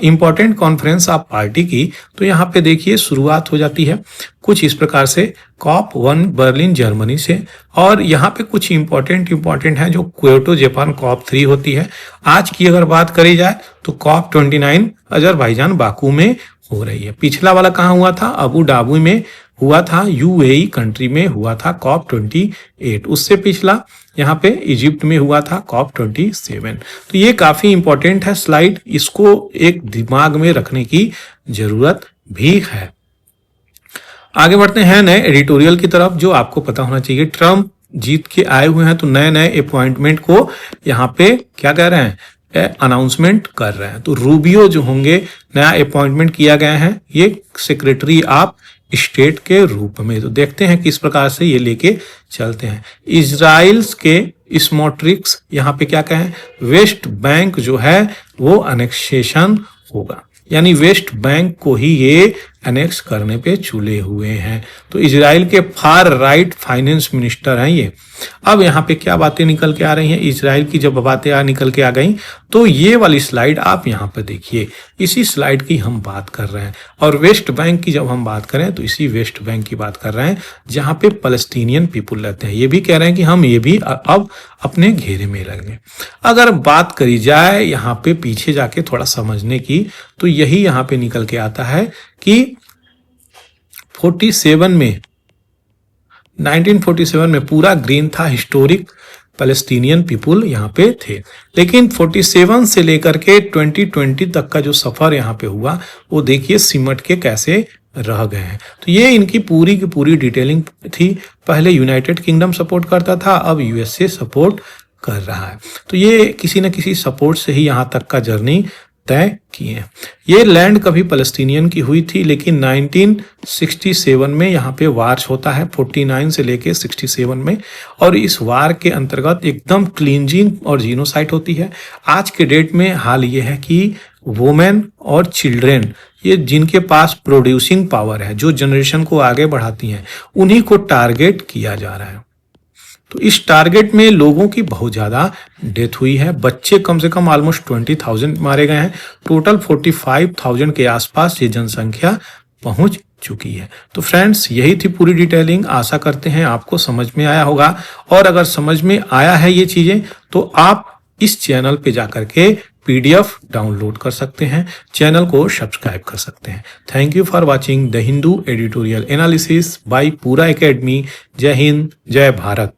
इंपॉर्टेंट कॉन्फ्रेंस ऑफ पार्टी की, तो यहाँ पे देखिए शुरुआत हो जाती है कुछ इस प्रकार से, COP1 बर्लिन जर्मनी से, और यहाँ पे कुछ इंपॉर्टेंट है जो क्योटो जापान COP3 होती है। आज की अगर बात करी जाए तो COP29 अजरबैजान बाकू में हो रही है। पिछला वाला कहाँ हुआ था, अबू धाबी में हुआ था, यूएई कंट्री में हुआ था COP28। उससे पिछला यहाँ पे इजिप्ट में हुआ था COP27। तो ये काफी इंपॉर्टेंट है स्लाइड, इसको एक दिमाग में रखने की जरूरत भी है। आगे बढ़ते हैं नए एडिटोरियल की तरफ, जो आपको पता होना चाहिए। ट्रम्प जीत के आए हुए हैं, तो नए नए अपॉइंटमेंट को यहाँ पे क्या कह रहे हैं, अनाउंसमेंट कर रहे हैं। तो रूबियो जो होंगे, नया अपॉइंटमेंट किया गया है, ये सेक्रेटरी ऑफ स्टेट के रूप में। तो देखते हैं किस प्रकार से ये लेके चलते हैं। इजराइल के स्मोट्रिक्स यहाँ पे क्या कहें, वेस्ट बैंक जो है वो अनेक्सेशन होगा, यानी वेस्ट बैंक को ही ये अनेक्स करने पे चुले हुए हैं। तो इजराइल के फार राइट फाइनेंस मिनिस्टर हैं ये। अब यहाँ पे क्या बातें निकल के आ रही हैं, इजराइल की जब बातें निकल के आ गई, तो ये वाली स्लाइड आप यहाँ पे देखिए, इसी स्लाइड की हम बात कर रहे हैं। और वेस्ट बैंक की जब हम बात करें तो इसी वेस्ट बैंक की बात कर रहे हैं, जहाँ पे पैलेस्टीनियन पीपुल रहते हैं। ये भी कह रहे हैं कि हम ये भी अब अपने घेरे में लेंगे। अगर बात करी जाए यहाँ पे पीछे जाके थोड़ा समझने की, तो यही यहाँ पे निकल के आता है कि 1947 में पूरा ग्रीन था, हिस्टोरिक पैलेस्टीनियन पीपुल यहाँ पे थे। लेकिन 47 से लेकर के 2020 तक का जो सफर यहाँ पे हुआ, वो देखिए सिमट के कैसे रह गए हैं। तो ये इनकी पूरी की पूरी डिटेलिंग थी। पहले यूनाइटेड किंगडम सपोर्ट करता था, अब यूएसए सपोर्ट कर रहा है। तो ये किसी न किसी सपोर्ट से ही यहाँ तक का जर्नी तय किए। ये लैंड कभी पैलेस्टीनियन की हुई थी, लेकिन 1967 में यहाँ पे वार्स होता है, 49 से लेके 67 में, और इस वार के अंतर्गत एकदम क्लींजिंग और जीनोसाइड होती है। आज के डेट में हाल ये है कि वुमेन और चिल्ड्रेन, ये जिनके पास प्रोड्यूसिंग पावर है, जो जनरेशन को आगे बढ़ाती हैं, उन्हीं को टारगेट किया जा रहा है। तो इस टारगेट में लोगों की बहुत ज़्यादा डेथ हुई है। बच्चे कम से कम ऑलमोस्ट 20,000 मारे गए हैं। टोटल 45,000 के आसपास ये जनसंख्या पहुंच चुकी है। तो फ्रेंड्स, यही थी पूरी डिटेलिंग। आशा करते हैं आपको समझ में आया होगा, और अगर समझ में आया है ये चीज़ें, तो आप इस चैनल पे जाकर के PDF डाउनलोड कर सकते हैं, चैनल को सब्सक्राइब कर सकते हैं। Thank you for watching the Hindu editorial analysis bye पूरा एकेडमी। जय हिंद, जय भारत।